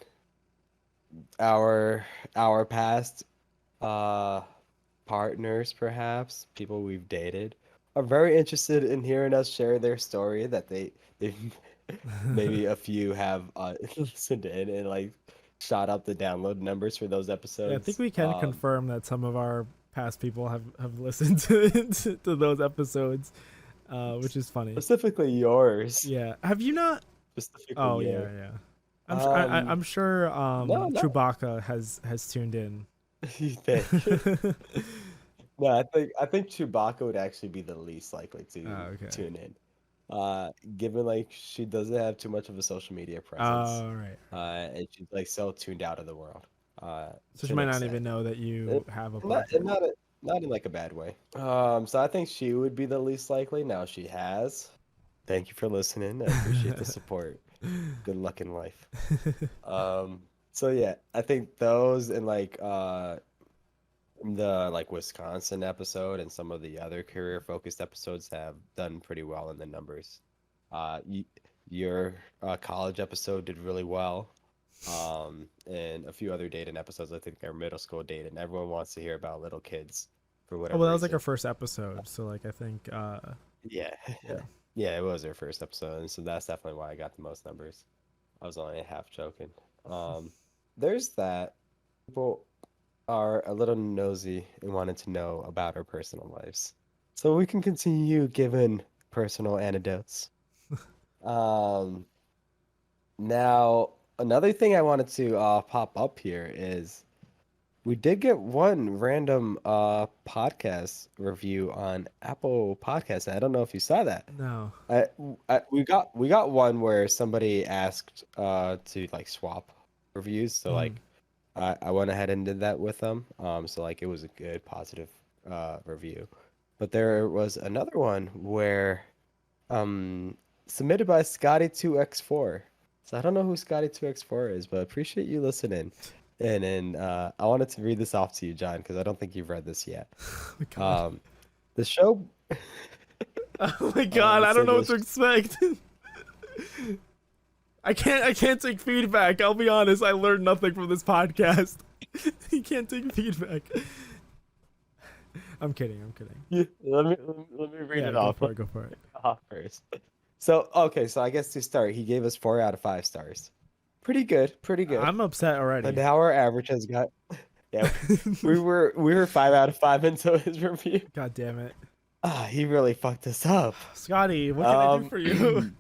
our our past uh partners, perhaps people we've dated, are very interested in hearing us share their story that they maybe a few have listened in and like shot up the download numbers for those Yeah, I think episodes. we can confirm that some of our past people have listened to those episodes, which is funny. Specifically yours. Yeah. Have you not? Specifically Oh you. yeah, yeah. Um, I'm sure no, no. Chewbacca has tuned in. You think? No, I think Chewbacca would actually be the least likely to Oh, okay. tune in. Given like she doesn't have too much of a social media presence, Oh, right. and she's like so tuned out of the world, So she to an might not extent. even know that It, you have a not and podcast. not in like a bad way. So I think she would be the least likely. Now she has. Thank you for listening. I appreciate the support. Good luck in life. So yeah, I think those and like the like Wisconsin episode and some of the other career focused episodes have done pretty well in the numbers. Y your college episode did really well. And a few other dating episodes, I think are middle school dating. Everyone wants to hear about little kids for Oh well, whatever that was like our reason. first episode, so like I think Yeah. yeah. Yeah, it was their first episode, and so that's definitely why I got the most numbers. I was only half joking. Um, there's that. People are a little nosy and wanted to know about our personal lives. So we can continue giving personal anecdotes. Um, Now, another thing I wanted to pop up here is we did get one random podcast review on Apple Podcasts. I don't know if you saw that. No. I, we got one where somebody asked to like swap reviews. So Mm. like I went ahead and did that with them. So like it was a good positive review. But there was another one where um submitted by Scotty2x4. So I don't know who Scotty2x4 is, but appreciate you listening. And then I wanted to read this off to you, John, because I don't think you've read this yet. Oh my god. Um the show Oh my god, I don't so know what this to expect. I can't take feedback. I'll be honest, I learned nothing from this podcast. You can't take feedback. I'm kidding, I'm kidding. Yeah, let me read Yeah, it go off. for it, go for it. Off first. So, okay, so I guess to start, he gave us 4 out of 5 stars. Pretty good, pretty good. I'm upset And already. now our average has got, yeah, we were 5 out of 5 into his review. God damn it. He really fucked us up. Scotty, what can I do Um, for you?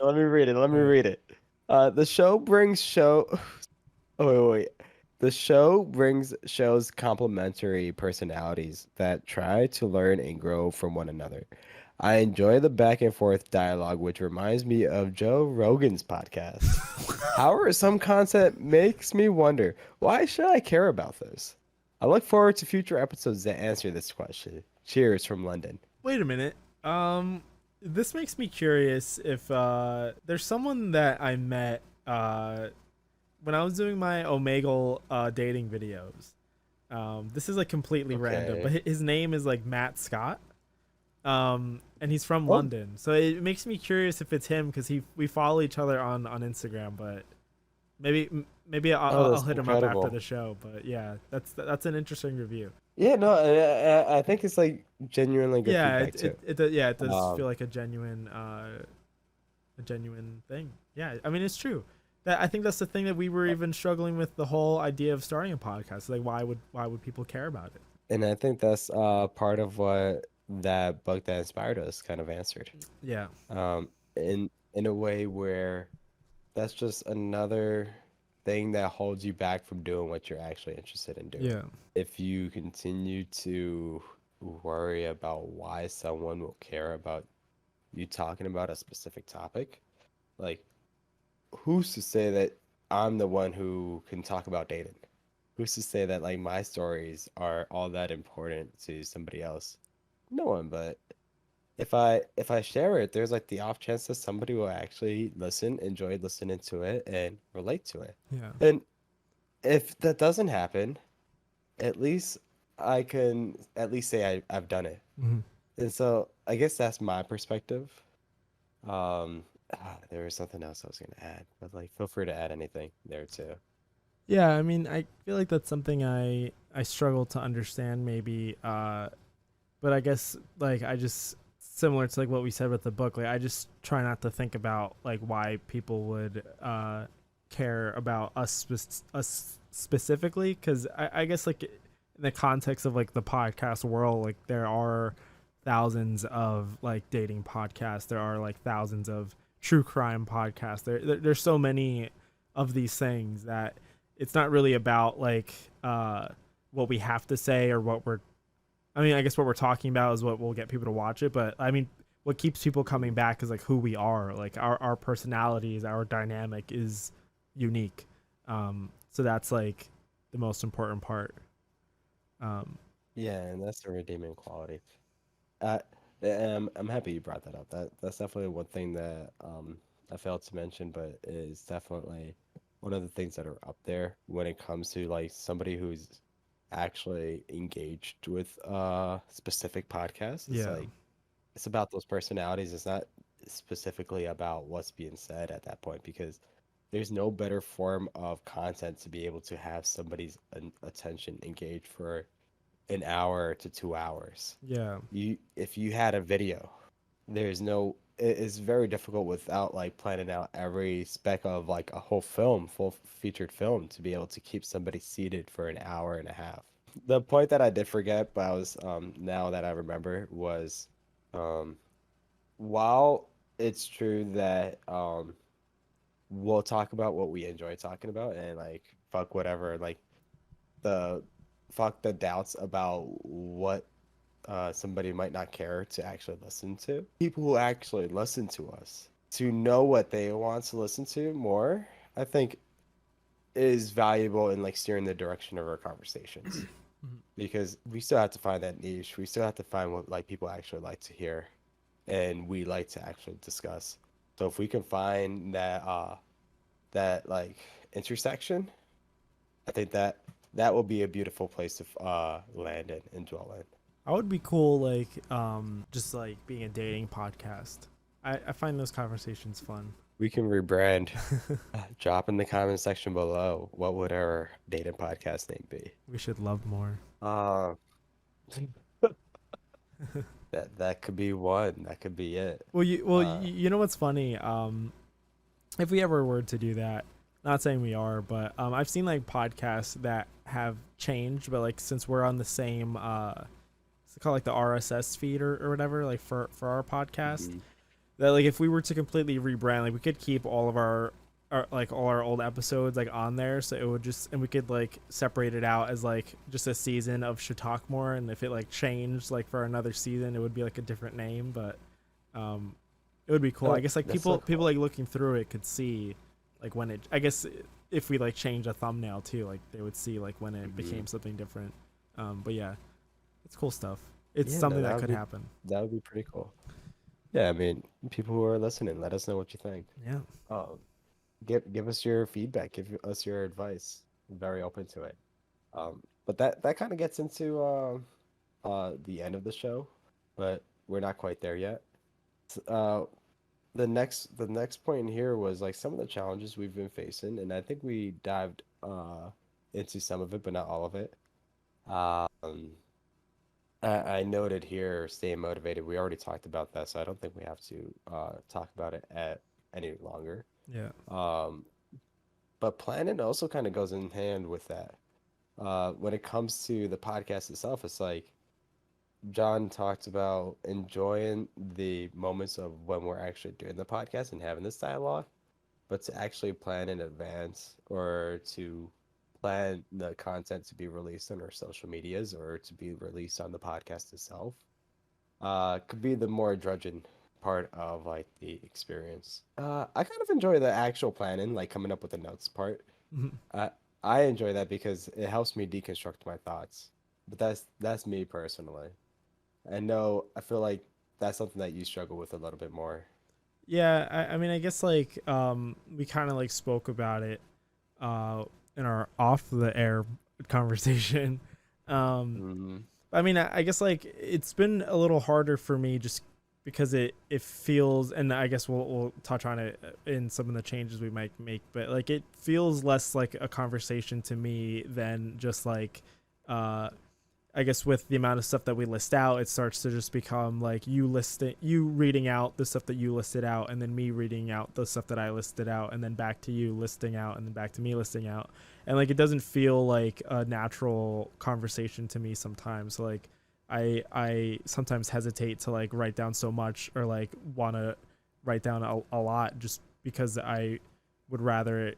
let me read it. Let me Alright. read it. The show brings show. Oh, wait. The show brings shows complementary personalities that try to learn and grow from one another. I enjoy the back and forth dialogue, which reminds me of Joe Rogan's podcast. However, some content makes me wonder, why should I care about this? I look forward to future episodes that answer this question. Cheers from London. Wait a minute. This makes me curious if there's someone that I met when I was doing my Omegle dating videos. This is like completely random, but Okay. his name is like Matt Scott. And he's from Oh, London, so it makes me curious if it's him because we follow each other on Instagram. But maybe oh, I'll that's hit him up after incredible. the show. But yeah, that's an interesting review. Yeah, no, I think it's like genuinely good Yeah, feedback too. yeah, it does feel Um, like a genuine thing. Yeah, I mean it's true. That I think that's the thing that we were even struggling with the whole idea of starting a podcast. Like why would people care about it? and I think that's part of what that book that inspired us kind of answered. Yeah. In a way where that's just another. thing that holds you back from doing what you're actually interested in doing. Yeah. If you continue to worry about why someone will care about you talking about a specific topic, like who's to say that I'm the one who can talk about dating? Who's to say that like my stories are all that important to somebody else? No one, but if I share it, there's like the off chance that somebody will actually listen, enjoy listening to it, and relate to it. Yeah. And if that doesn't happen, at least I can at least say I've done it. Hmm. And so I guess that's my perspective. There was something else I was gonna add, but like feel free to add anything there too. Yeah, I mean, I feel like that's something I struggle to understand maybe but I guess like I just similar to like what we said with the book, like I just try not to think about like why people would care about us specifically cuz I guess like in the context of like the podcast world, like there are thousands of like dating podcasts, there are like thousands of true crime podcasts. There's so many of these things that it's not really about like what we have to say or what we're I mean, I guess what we're talking about is what will get people to watch it, but I mean, what keeps people coming back is like who we are, like our personalities, our dynamic is unique. So that's like the most important part. Um, Yeah, and that's the redeeming quality. Uh, I'm happy you brought that up. That's definitely one thing that I failed to mention, but is definitely one of the things that are up there when it comes to like somebody who's actually engaged with specific podcasts. It's yeah, like it's about those personalities. It's not specifically about what's being said at that point because there's no better form of content to be able to have somebody's attention engaged for an hour to 2 hours. yeah, If you had a video, there's no it's very difficult without like planning out every speck of like a whole film, full featured film to be able to keep somebody seated for an hour and a half. The point that I did forget, but I was now that I remember was um while it's true that we'll talk about what we enjoy talking about and like fuck whatever like the fuck the doubts about what somebody might not care to actually listen to. People who actually listen to us to know what they want to listen to more, I think is valuable in like steering the direction of our conversations because we still have to find that niche. We still have to find what like people actually like to hear and we like to actually discuss. So if we can find that like intersection, I think that will be a beautiful place to land in and dwell in. I would be cool like just like being a dating podcast. I find those conversations fun. We can rebrand. Drop in the comment section below. What would our dating podcast name be? We should love more. Uh, that could be one. That could be it. Uh, You know what's funny? If we ever were to do that, not saying we are, but I've seen like podcasts that have changed, but like since we're on the same it's called like the RSS feed or whatever, like for our podcast, mhm. that like if we were to completely rebrand, like we could keep all of our like all our old episodes like on there, so it would just and we could like separate it out as like just a season of Should Talk More, and if it like changed like for another season, it would be like a different name, but um it would be cool. I Oh, guess like that's so people cool. like looking through it could see like when it I guess if we like change a thumbnail too, like they would see like when it Hmm. became something different. But yeah, it's cool stuff. It's Yeah, no, something that could happen. that would be pretty cool. Yeah, I mean, people who are listening, let us know what you think. Yeah. Um, give us your feedback, give us your advice. I'm very open to it. But that kind of gets into the end of the show, but we're not quite there yet. Uh, the next point in here was like some of the challenges we've been facing, and I think we dived into some of it, but not all of it. Um, I noted here staying motivated. We already talked about that, so I don't think we have to talk about it at any longer. Yeah. Um, but planning also kind of goes in hand with that. When it comes to the podcast itself, it's like John talked about enjoying the moments of when we're actually doing the podcast and having this dialogue. but to actually plan in advance or to plan the content to be released on our social medias or to be released on the podcast itself, could be the more drudging part of like the experience. I kind of enjoy the actual planning, like coming up with the notes part. Mhm. I I enjoy that because it helps me deconstruct my thoughts. But that's me personally. I know I feel like that's something that you struggle with a little bit more. Yeah, I mean, I guess like we kind of like spoke about it uh in our off the air conversation. Um, Hmm. I mean, I guess like it's been a little harder for me just because it feels, and I guess we'll touch on it in some of the changes we might make, but like it feels less like a conversation to me than just like uh I guess with the amount of stuff that we list out, it starts to just become like you reading out the stuff that you listed out, and then me reading out the stuff that I listed out, and then back to you listing out, and then back to me listing out, and like it doesn't feel like a natural conversation to me sometimes. Like I sometimes hesitate to like write down so much or like want to write down a lot just because I would rather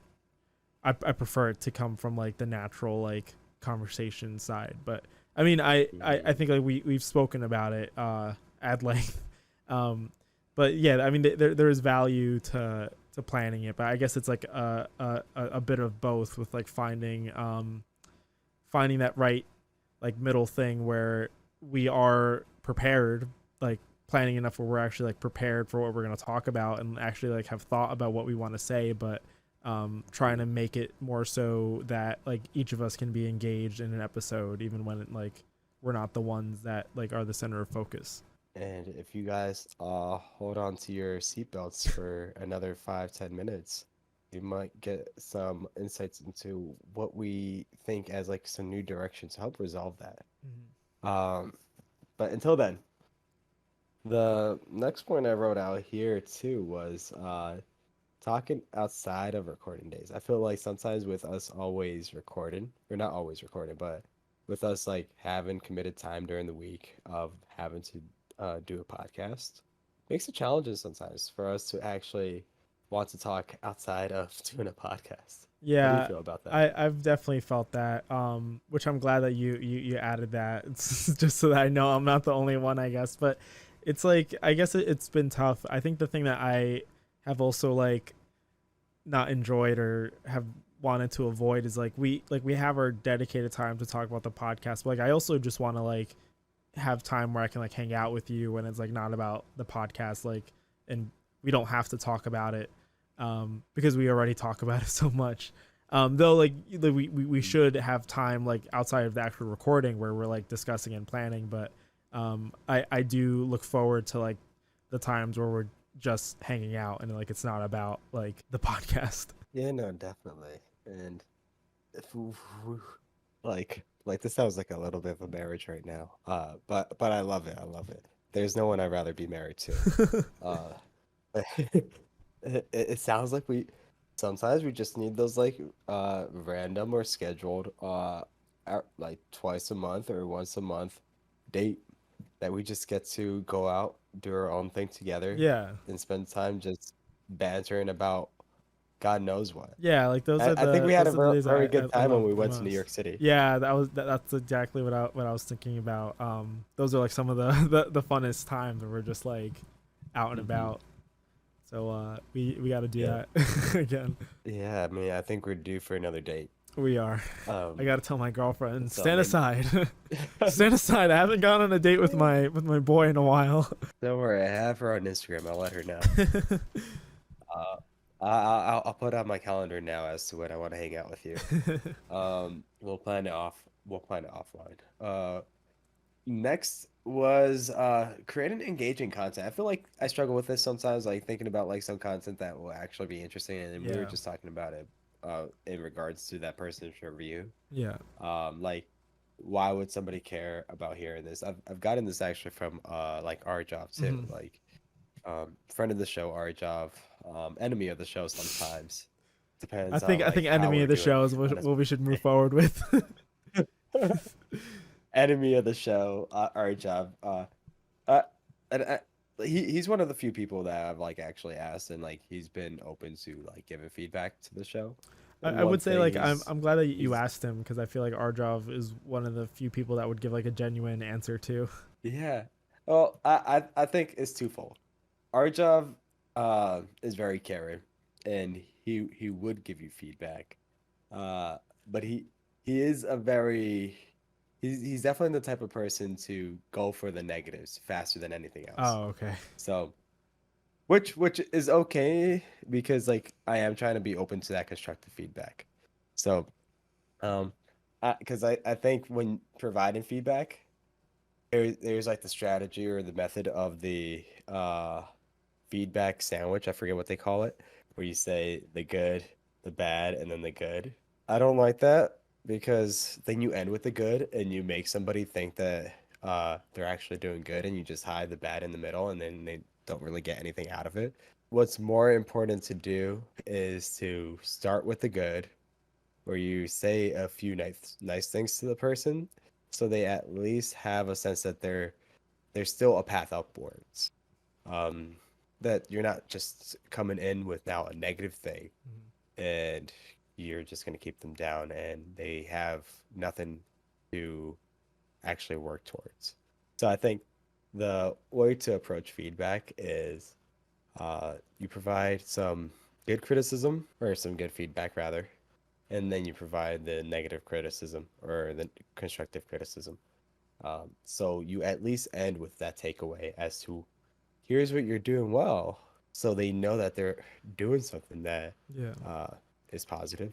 I prefer it to come from like the natural like conversation side. But I mean, I Hmm. think like we've spoken about it at length. Um, but yeah, I mean, there is value to planning it, but I guess it's like a bit of both with like finding that right like middle thing where we are prepared, like planning enough where we're actually like prepared for what we're going to talk about and actually like have thought about what we want to say, but trying to make it more so that like each of us can be engaged in an episode even when it, like we're not the ones that like are the center of focus. And if you guys hold on to your seatbelts for another 5-10 minutes, you might get some insights into what we think as like some new direction to help resolve that. Mhm. Um, but until then, the next point I wrote out here too was talking outside of recording days. I feel like sometimes with us always recording, or not always recording, but with us like having committed time during the week of having to do a podcast, makes it challenging sometimes for us to actually want to talk outside of doing a podcast. How do you Yeah, feel about that? I've definitely felt that. Which I'm glad that you added that. It's just so that I know I'm not the only one, I guess. But it's like I guess it's been tough. I think the thing that I have also like not enjoyed or have wanted to avoid is like we have our dedicated time to talk about the podcast. But like I also just want to like have time where I can like hang out with you when it's like not about the podcast, like, and we don't have to talk about it because we already talk about it so much. Though we should have time like outside of the actual recording where we're like discussing and planning, but I do look forward to like the times where we're just hanging out and like it's not about like the podcast. Yeah, no, definitely. And if like this sounds like a little bit of a marriage right now. But I love it. I love it. There's no one I'd rather be married to. Uh, it sounds like we sometimes we just need those like random or scheduled like twice a month or once a month date that we just get to go out, do our own thing together, Yeah, and spend time just bantering about God knows what. yeah, like I think we had a those are the days very I good time when love we the went to New most. York City. Yeah, that's exactly what I was thinking about. Those are like some of the the funnest times where we're just like out and Hmm. about. So we got to do Yeah. that again. Yeah, I mean, I think we're due for another date. We are. I Um, got to tell my girlfriend, so I stand mean, aside, stand aside. I haven't gone on a date with my boy in a while. don't worry, I have her on Instagram. I'll let her know. Uh, I'll put on my calendar now as to when I want to hang out with you. We'll plan it off. We'll plan it offline. Next was creating engaging content. I feel like I struggle with this sometimes, like thinking about like some content that will actually be interesting, and we were Yeah, just talking about it in regards to that person's review. yeah. Like why would somebody care about hearing this? I've gotten this actually from like our job too. Hmm. Like friend of the show, our job, enemy of the show sometimes. Depends on I think like how enemy we're of the doing show is on what we should move forward with. enemy of the show, our job. Uh, and, he's one of the few people that I've like actually asked, and like he's been open to like giving feedback to the show. And I one would say thing like I'm glad that you he's asked him because I feel like Arjov is one of the few people that would give like a genuine answer to. yeah. Well, I think it's twofold. Arjov is very caring, and he would give you feedback. Uh, but he is a very he's definitely the type of person to go for the negatives faster than anything else. Oh, okay. So which is okay because like I am trying to be open to that constructive feedback. So um because I think when providing feedback there's like the strategy or the method of the feedback sandwich. I forget what they call it, where you say the good, the bad, and then the good. I don't like that because then you end with the good and you make somebody think that they're actually doing good and you just hide the bad in the middle and then they don't really get anything out of it. What's more important to do is to start with the good, where you say a few nice things to the person so they at least have a sense that there's still a path upwards. Um, that you're not just coming in with now a negative thing Mhm. and you're just going to keep them down and they have nothing to actually work towards. So I think the way to approach feedback is you provide some good criticism or some good feedback rather, and then you provide the negative criticism or the constructive criticism. So you at least end with that takeaway as to here's what you're doing well. So they know that they're doing something that Yeah. uh, is positive,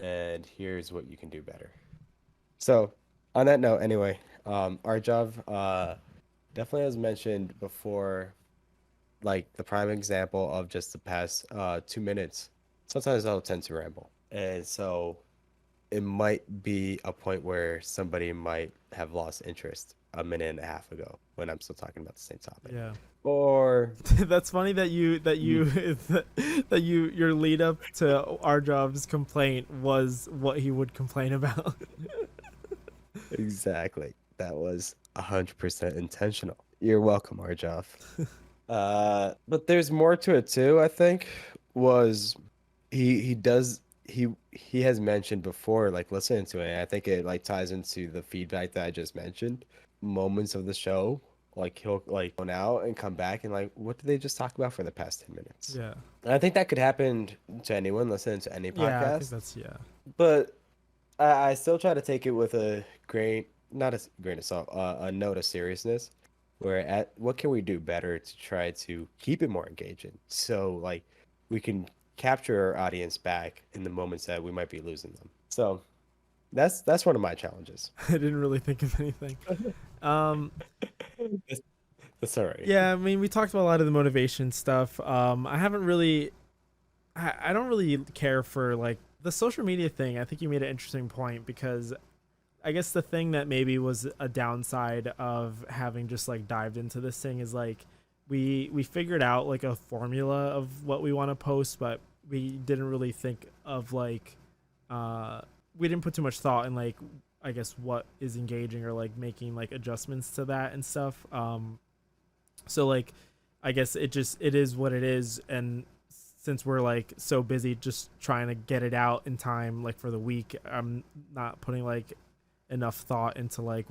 and here's what you can do better. So, on that note, anyway, our job definitely has mentioned before, like the prime example of just the past 2 minutes. Sometimes I'll tend to ramble, and so it might be a point where somebody might have lost interest a minute and a half ago when I'm still talking about the same topic. Yeah. Or That's funny that you that your lead up to Arjov's complaint was what he would complain about. exactly. That was 100% intentional. You're welcome, Arjov. But there's more to it too, I think. Was he does he has mentioned before, like listening to it, I think it like ties into the feedback that I just mentioned. Moments of the show, like he'll like go out and come back and like, what did they just talk about for the past 10 minutes? Yeah. And I think that could happen to anyone listening to any Yeah, I think podcast. that's yeah. But I still try to take it with a grain, not a grain of salt, a note of seriousness. Where at what can we do better to try to keep it more engaging? So like we can capture our audience back in the moments that we might be losing them. So that's one of my challenges. I didn't really think of anything. Um That's, that's all right. yeah, I mean we talked about a lot of the motivation stuff. I haven't really I don't really care for like the social media thing. I think you made an interesting point because I guess the thing that maybe was a downside of having just like dived into this thing is like we figured out like a formula of what we want to post, but we didn't really think of like uh we didn't put too much thought in like I guess what is engaging or like making like adjustments to that and stuff. So like I guess it is what it is, and since we're like so busy just trying to get it out in time like for the week, I'm not putting like enough thought into like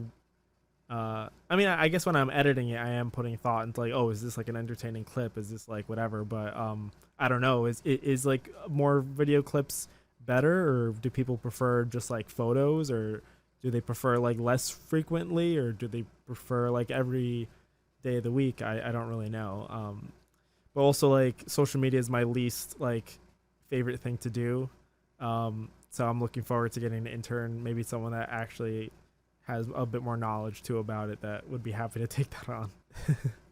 I mean I guess when I'm editing it I am putting thought into like, oh, is this like an entertaining clip, is this like whatever, but I don't know, is like more video clips better, or do people prefer just like photos, or do they prefer like less frequently, or do they prefer like every day of the week? I don't really know. But also like social media is my least like favorite thing to do. So I'm looking forward to getting an intern, maybe someone that actually has a bit more knowledge too about it, that would be happy to take that on.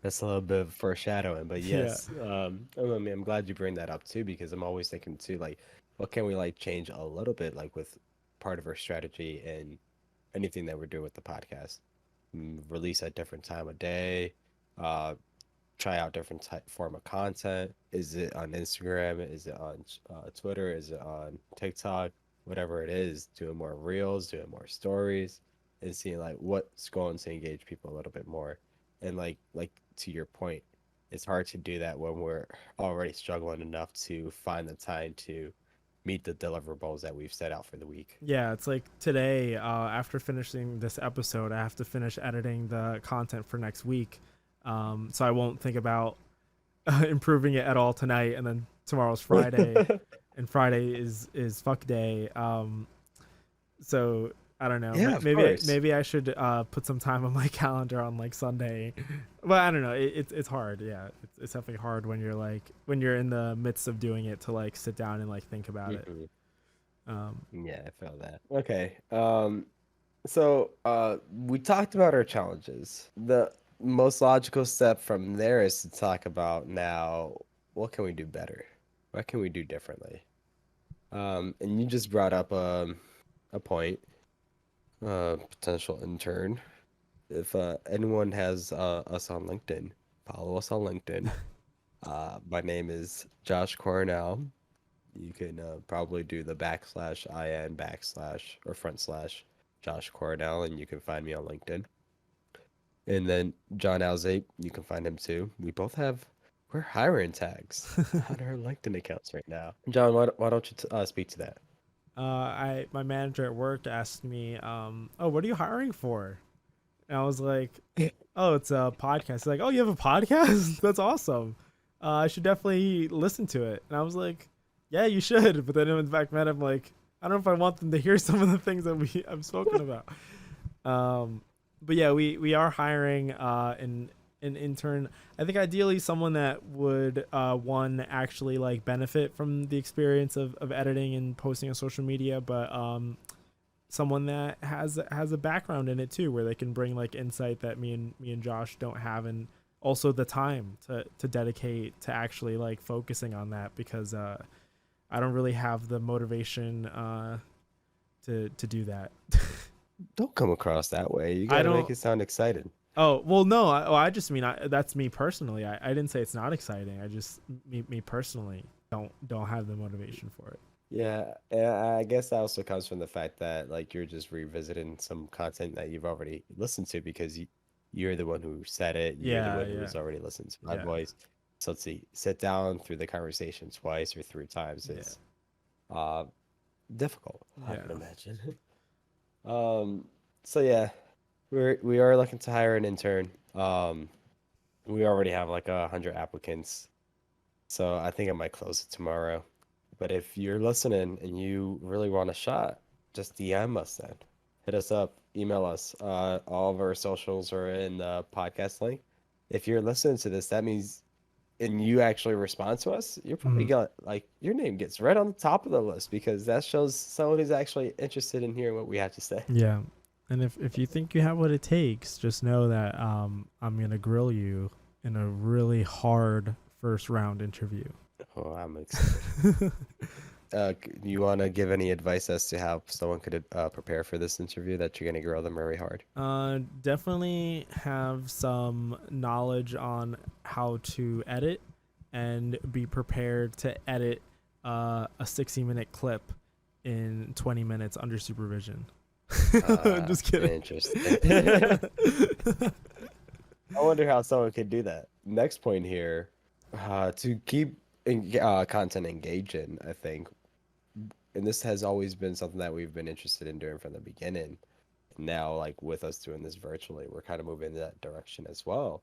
That's a little bit of foreshadowing, but Yeah. yes, I mean, I'm glad you bring that up too because I'm always thinking too, like, what can we like change a little bit, like with part of our strategy and anything that we're doing with the podcast. Release at different time of day, uh, try out different type form of content. Is it on Instagram? Is it on Twitter? Is it on TikTok? Whatever it is, doing more reels, doing more stories, and seeing like what's going to engage people a little bit more. And like to your point. it's hard to do that when we're already struggling enough to find the time to meet the deliverables that we've set out for the week. Yeah, it's like today, after finishing this episode, I have to finish editing the content for next week. So I won't think about improving it at all tonight, and then tomorrow's Friday, and Friday is fuck day. So I don't know. Yeah, of Maybe course. maybe I should put some time on my calendar on like Sunday. But I don't know. It's hard. Yeah, it's definitely hard when you're like when you're in the midst of doing it to like sit down and like think about it. Mhm. Um, Yeah, I feel that. Okay. So we talked about our challenges. The most logical step from there is to talk about now what can we do better? What can we do differently? And you just brought up a point, potential intern. If anyone has us on LinkedIn, follow us on LinkedIn. My name is Josh Cornell. You can probably do the /IN / or / Josh Cornell, and you can find me on LinkedIn. And then John Alzate, you can find him too. We're hiring tags on our LinkedIn accounts right now. John, why don't you speak to that? my manager at work asked me, "Oh, what are you hiring for?" And I was like, "Oh, it's a podcast." He's like, "Oh, you have a podcast? That's awesome. I should definitely listen to it." And I was like, "Yeah, you should." But then in the back of my head, I'm like, I don't know if I want them to hear some of the things that I've spoken about. Um, but yeah, we are hiring an intern. I think ideally someone that would one actually like benefit from the experience of editing and posting on social media, but someone that has a background in it too, where they can bring like insight that me and Josh don't have, and also the time to dedicate to actually like focusing on that, because I don't really have the motivation to do that. Don't come across that way. You I got to make don't. it sound excited. Oh well, no. I just mean that's me personally. I didn't say it's not exciting. I just me personally don't have the motivation for it. Yeah, and I guess that also comes from the fact that like you're just revisiting some content that you've already listened to because you're the one who said it. You're the Yeah, one who yeah, has already listened to my yeah, voice. So to sit down through the conversation twice or three times yeah, is uh difficult, I yeah. would imagine. Um, so yeah, we are looking to hire an intern. We already have like 100 applicants, so I think I might close it tomorrow. But if you're listening and you really want a shot, just DM us then. Hit us up, email us. All of our socials are in the podcast link. If you're listening to this, that means and you actually respond to us, you're probably Mhm. gonna like your name gets right on the top of the list because that shows someone who's actually interested in hearing what we have to say. Yeah. And if you think you have what it takes, just know that I'm gonna grill you in a really hard first round interview. Oh, I'm excited. You want to give any advice as to how someone could prepare for this interview that you're gonna grill them very hard? Definitely have some knowledge on how to edit, and be prepared to edit a 60-minute clip in 20 minutes under supervision. Just kidding. Interesting. I wonder how someone could do that. Next point here, to keep content engaging, I think, and this has always been something that we've been interested in doing from the beginning. Now, like with us doing this virtually, we're kind of moving in that direction as well.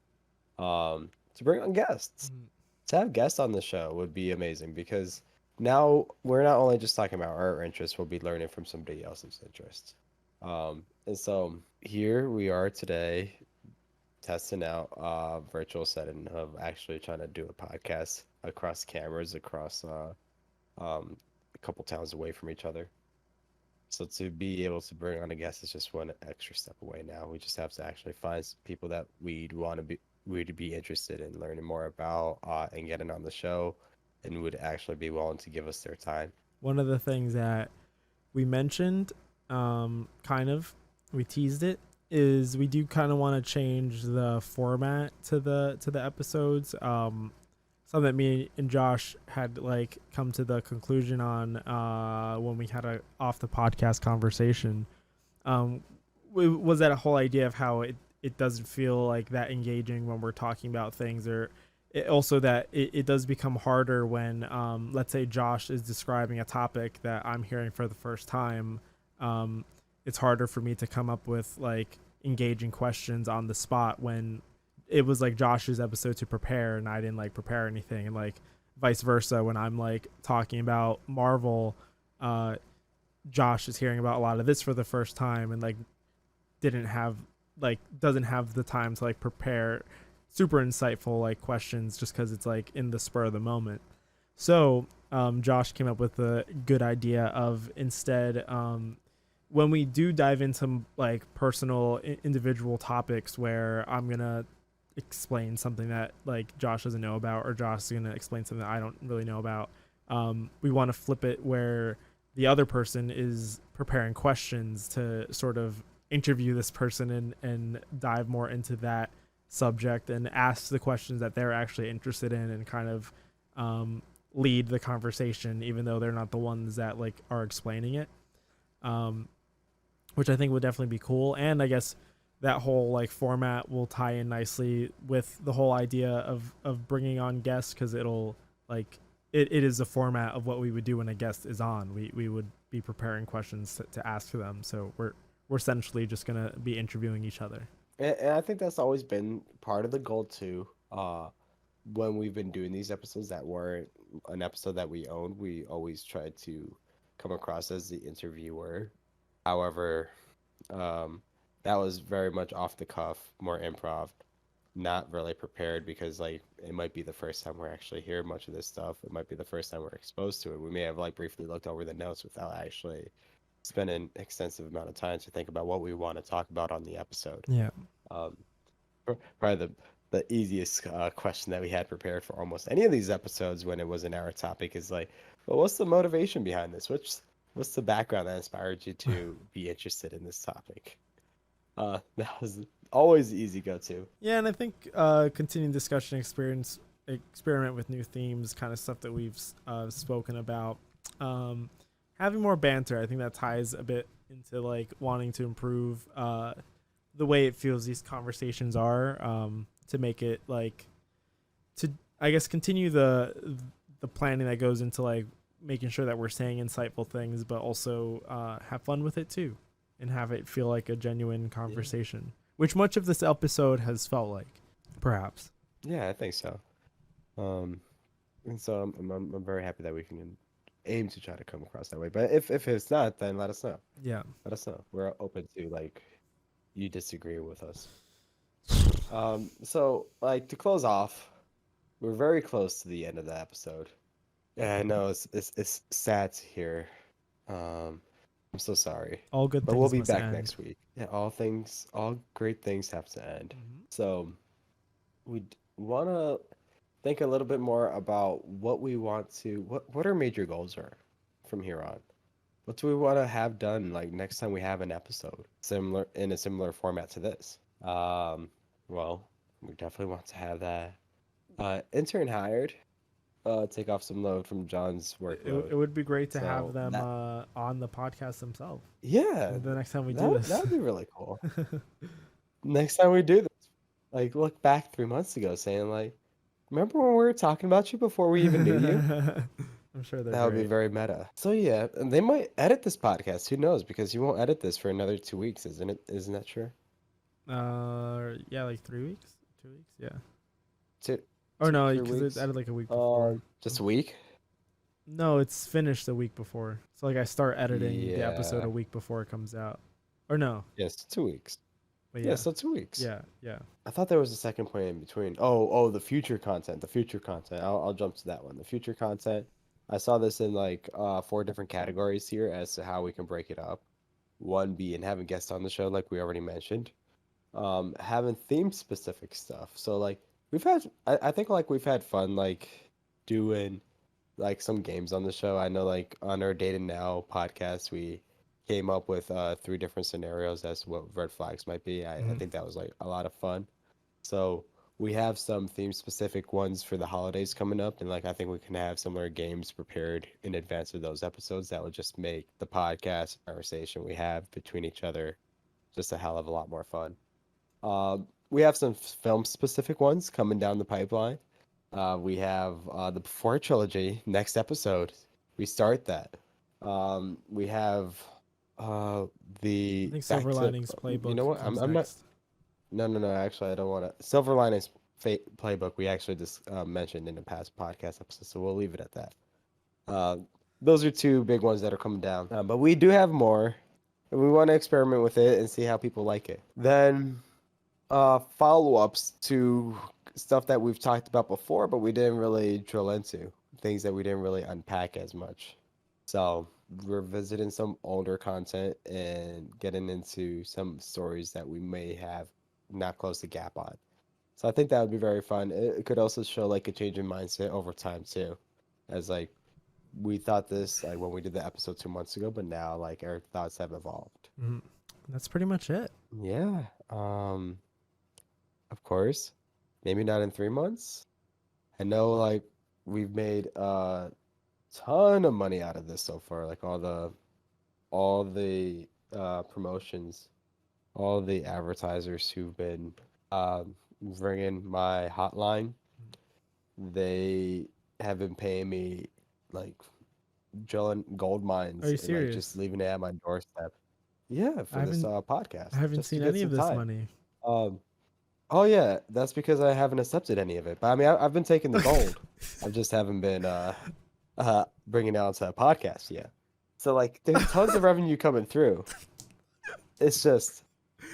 To bring on guests, Mhm. to have guests on the show would be amazing because now we're not only just talking about our interests, we'll be learning from somebody else's interests. And so here we are today testing out a virtual setting of actually trying to do a podcast across cameras across a couple towns away from each other. So to be able to bring on a guest is just one extra step away now. We just have to actually find people that we'd be interested in learning more about and getting on the show and would actually be willing to give us their time. One of the things that we mentioned, kind of, we teased it, is we do kind of want to change the format to the episodes. Something that me and Josh had like come to the conclusion on when we had a off the podcast conversation. Was that a whole idea of how it doesn't feel like that engaging when we're talking about things, or also that it does become harder when let's say Josh is describing a topic that I'm hearing for the first time. um, it's harder for me to come up with like engaging questions on the spot when it was like Josh's episode to prepare and I didn't like prepare anything, and like vice versa when I'm like talking about Marvel. uh, Josh is hearing about a lot of this for the first time and like didn't have like doesn't have the time to like prepare super insightful like questions just because it's like in the spur of the moment. So Josh came up with a good idea of instead, when we do dive into like personal individual topics where I'm gonna explain something that like Josh doesn't know about, or Josh is gonna explain something that I don't really know about, we want to flip it where the other person is preparing questions to sort of interview this person and dive more into that subject and ask the questions that they're actually interested in and kind of lead the conversation even though they're not the ones that like are explaining it, um, which I think would definitely be cool. And I guess that whole like format will tie in nicely with the whole idea of bringing on guests, because it'll like it is a format of what we would do when a guest is on. We would be preparing questions to ask them, so we're essentially just gonna be interviewing each other. And I think that's always been part of the goal too. When we've been doing these episodes that weren't an episode that we owned, we always tried to come across as the interviewer. However, um, that was very much off the cuff, more improv, not really prepared because like it might be the first time we're actually hearing much of this stuff. It might be the first time we're exposed to it. We may have like briefly looked over the notes without actually spending an extensive amount of time to think about what we want to talk about on the episode. Yeah. Um, Probably the easiest question that we had prepared for almost any of these episodes when it was an our topic is like, well, what's the motivation behind this? What's the background that inspired you to be interested in this topic? That was always the easy go-to. Yeah, and I think continuing discussion, experiment with new themes, kind of stuff that we've spoken about. Having more banter, I think that ties a bit into like wanting to improve the way it feels these conversations are, to make it like to I guess continue the planning that goes into like making sure that we're saying insightful things, but also have fun with it too, and have it feel like a genuine Yeah. conversation, which much of this episode has felt like, perhaps. Yeah, I think so. Um, and so I'm very happy that we can aim to try to come across that way. But if it's not, then let us know. Yeah. Let us know. We're open to like you disagree with us. So like to close off, we're very close to the end of the episode. Yeah, I know it's sad to hear. I'm so sorry, All good but we'll things be must back end. next week. Yeah, all great things have to end. Mhm. So we want to think a little bit more about what we want to, what our major goals are from here on. What do we want to have done like next time we have an episode similar in a similar format to this? Well, we definitely want to have that intern hired, take off some load from John's It workload. would be great to have So them that, on the podcast themselves yeah, the next time we do that this. would be really cool. Next time we do this, like look back 3 months ago, saying like, remember when we were talking about you before we even knew you? I'm sure they're That would be great. very meta. So yeah, and they might edit this podcast. Who knows? Because you won't edit this for another 2 weeks, isn't it? Isn't that true? Yeah, like 3 weeks, 2 weeks, yeah. Two, Or two, no, three because it's weeks. added like a week before. Just a week. No, it's finished the week before. So like I start editing the episode Yeah. a week before it comes out. Or no, Yes, 2 weeks. but Yeah, yeah, so 2 weeks. yeah, yeah. I thought there was a second point in between. Oh, the future content. The future content. I'll jump to that one. The future content. I saw this in like four different categories here as to how we can break it up. One being having guests on the show, like we already mentioned. Having theme specific stuff. So like I think like we've had fun like doing like some games on the show. I know like on our Data Now podcast we came up with three different scenarios as to what red flags might be. I Mhm. think that was like a lot of fun. So we have some theme specific ones for the holidays coming up, and like I think we can have similar games prepared in advance of those episodes that would just make the podcast conversation we have between each other just a hell of a lot more fun. We have some film specific ones coming down the pipeline. We have the Before trilogy. Next episode, we start that. We have uh I the think Silver back to. Linings You Playbook know what? comes I'm not. next. No, no, no. Actually, I don't want to. Silver Linings Playbook. We actually just mentioned in the past podcast episode, so we'll leave it at that. Uh, those are two big ones that are coming down. But we do have more, and we want to experiment with it and see how people like it. Then follow-ups to stuff that we've talked about before, but we didn't really drill into, things that we didn't really unpack as much. So we're visiting some older content and getting into some stories that we may have not closed the gap on. So I think that would be very fun. It could also show like a change in mindset over time too, as like we thought this like when we did the episode 2 months ago, but now like our thoughts have evolved. Mhm. That's pretty much it. Yeah. Of course. Maybe not in 3 months. I know like we've made a ton of money out of this so far. Like all the promotions, all the advertisers who've been ringing my hotline, they have been paying me like drilling gold Are mines you and like just serious? leaving it at my doorstep. Yeah, I for this haven't I podcast, haven't just to seen get any some of this time. money. Um, Oh yeah, that's because I haven't accepted any of it. But I mean, I've been taking the gold. I just haven't been bringing it out to a podcast yet. So like, there's tons of revenue coming through. It's just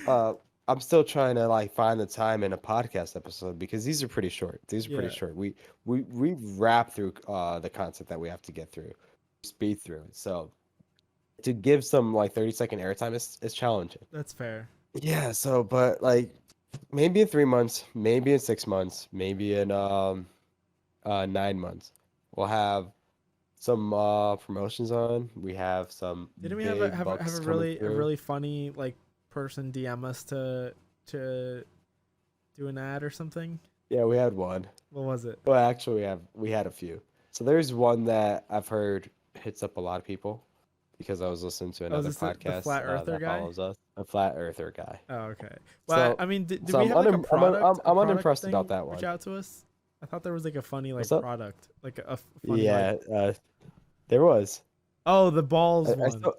uh, I'm still trying to like find the time in a podcast episode because these are pretty short. These are pretty Yeah, short. We wrap through the content that we have to get through, speed through it. So to give some like 30-second airtime is challenging. that's fair. Yeah. So, but like maybe in 3 months, maybe in 6 months, maybe in 9 months. We'll have some promotions on. We have some Didn't we have big have bucks a coming really through. funny like person DM us to do an ad or something? Yeah, we had one. What was it? Well, actually, we had a few. So there's one that I've heard hits up a lot of people because I was listening to Oh, is another this the podcast flat earther that guy? follows us, a flat earther guy. Oh, okay. Well, So, I mean, did so we I'm have like a un I'm un a I'm product unimpressed about thing that reach one. out to us? I thought there was like a funny What's like up? product, like a funny like. Yeah, there was. Oh, the balls I one. still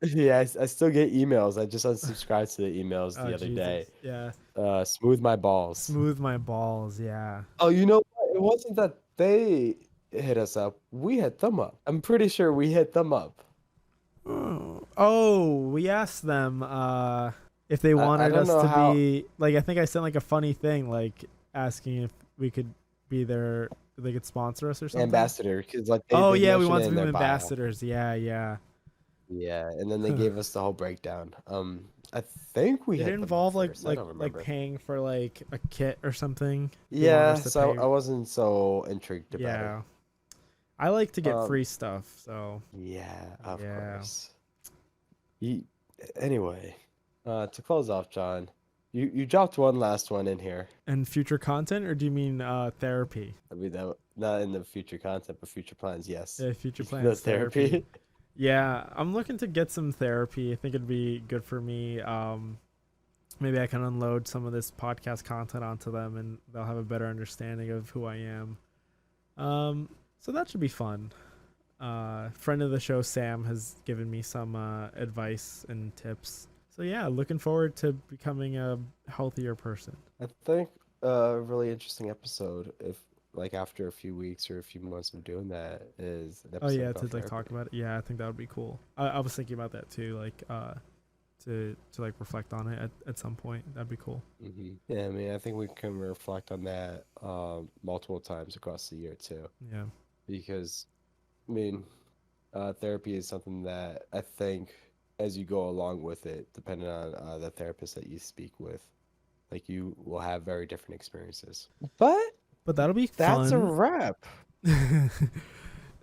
Yeah, I still get emails. I just unsubscribed to the emails Oh the other Jesus, day. yeah. Smooth my balls. Smooth my balls, yeah. Oh, you know what? It wasn't that they hit us up. We hit them up. I'm pretty sure we hit them up. Oh, we asked them if they I wanted don't us know to how be like I think I sent like a funny thing like asking if we could be their they could sponsor us or something. ambassador because like Oh they yeah, we mentioned want it to in be their bio. ambassadors. Yeah, yeah. Yeah, and then they gave us the whole breakdown. I think we Did it hit them up involve first. I don't like remember. paying for like a kit or something? They wanted Yeah, us to so pay. I wasn't so intrigued about it. Yeah. I like to get Um, free stuff, so yeah, of yeah. course. You, anyway, to close off, John, you dropped one last one in here. And future content, or do you mean therapy? I mean, that not in the future content, but future plans. Yes, Yeah, future the plans therapy. therapy. Yeah, I'm looking to get some therapy. I think it'd be good for me. Maybe I can unload some of this podcast content onto them, and they'll have a better understanding of who I am. So that should be fun. Friend of the show Sam has given me some advice and tips. So yeah, looking forward to becoming a healthier person. I think a really interesting episode, if like after a few weeks or a few months of doing that, is an Oh episode yeah, to about like therapy. talk about it. Yeah, I think that would be cool. I was thinking about that too, like to like reflect on it at some point. That'd be cool. Yeah, I mean, I think we can reflect on that multiple times across the year too, Yeah. because I mean, therapy is something that I think as you go along with it, depending on the therapist that you speak with, like you will have very different experiences. But But that'll be that's a fun. wrap.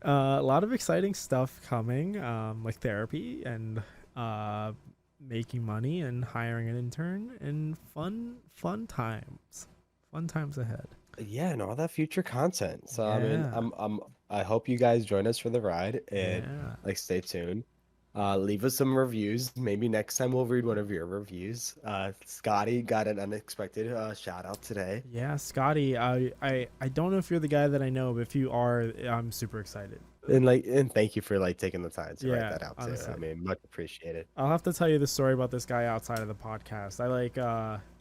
A lot of exciting stuff coming, like therapy and uh, making money and hiring an intern and fun times ahead. Yeah, and all that future content. So I mean, Yeah, I hope you guys join us for the ride and yeah. like stay tuned. Leave us some reviews. Maybe next time we'll read one of your reviews. Scotty got an unexpected shout out today. Yeah, Scotty, I don't know if you're the guy that I know, but if you are, I'm super excited. And thank you for taking the time to write Yeah, that out too. honestly. I mean, much appreciated. I'll have to tell you the story about this guy outside of the podcast.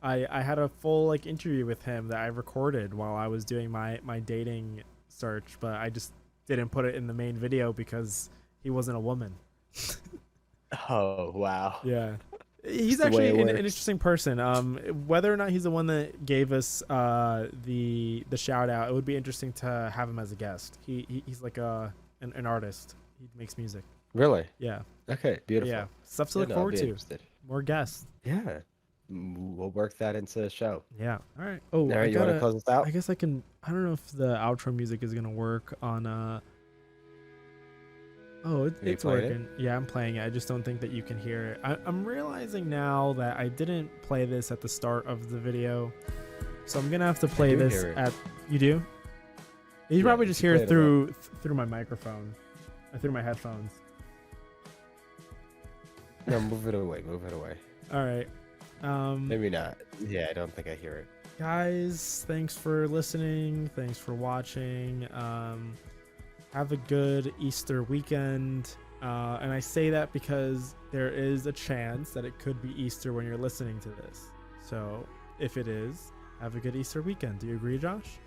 I had a full interview with him that I recorded while I was doing my dating search, but I just didn't put it in the main video because he wasn't a woman. Oh wow. Yeah. He's the way actually it an works. interesting person. Whether or not he's the one that gave us the shout out, it would be interesting to have him as a guest. He's like an artist. He makes music. Really? Yeah. Okay, beautiful. Yeah. Stuff to Yeah, look no, I'll forward be to. interested. More guests. Yeah. We'll work that into the show. Yeah. All right. Oh, All I right, you want to gotta. close this out? I guess I can. I don't know if the outro music is gonna work on. Oh, Are you it's playing it? working. Yeah, I'm playing it. I just don't think that you can hear it. I'm realizing now that I didn't play this at the start of the video, so I'm gonna have to play do this hear it. at. You do? You Yeah, probably you just can hear play it it a lot. through my microphone, or through my headphones. No, move it away. Move it away. All right. Maybe not. Yeah, I don't think I hear it. Guys, thanks for listening. Thanks for watching. Have a good Easter weekend. And I say that because there is a chance that it could be Easter when you're listening to this. So if it is, have a good Easter weekend. Do you agree, Josh?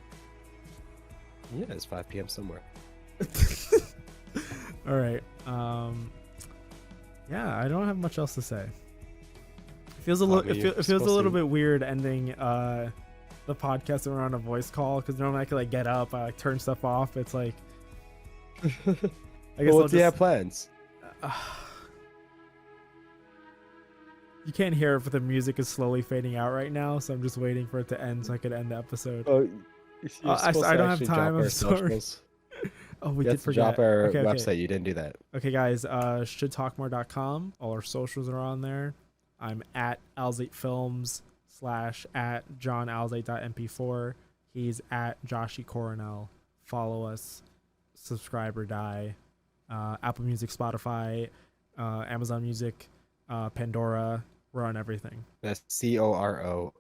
Yeah, it's 5 p.m. somewhere. All right. Yeah, I don't have much else to say. It feels a little. It feels a little bit weird ending the podcast when we're on a voice call, because normally I could get up, I turn stuff off. It's like. I guess Well, I'll do you have just. plans? You can't hear it, but the music is slowly fading out right now, so I'm just waiting for it to end so I could end the episode. Oh, I don't have time. I'm sorry. Oh, we You did have to forget. drop our Okay. website. You didn't do that. Okay, guys, shouldtalkmore.com. All our socials are on there. I'm at AlzateFilms / at JohnAlzate.mp4. He's at Joshy Coronel. Follow us. Subscribe or die. Apple Music, Spotify, Amazon Music, Pandora. We're on everything. That's CORONEL.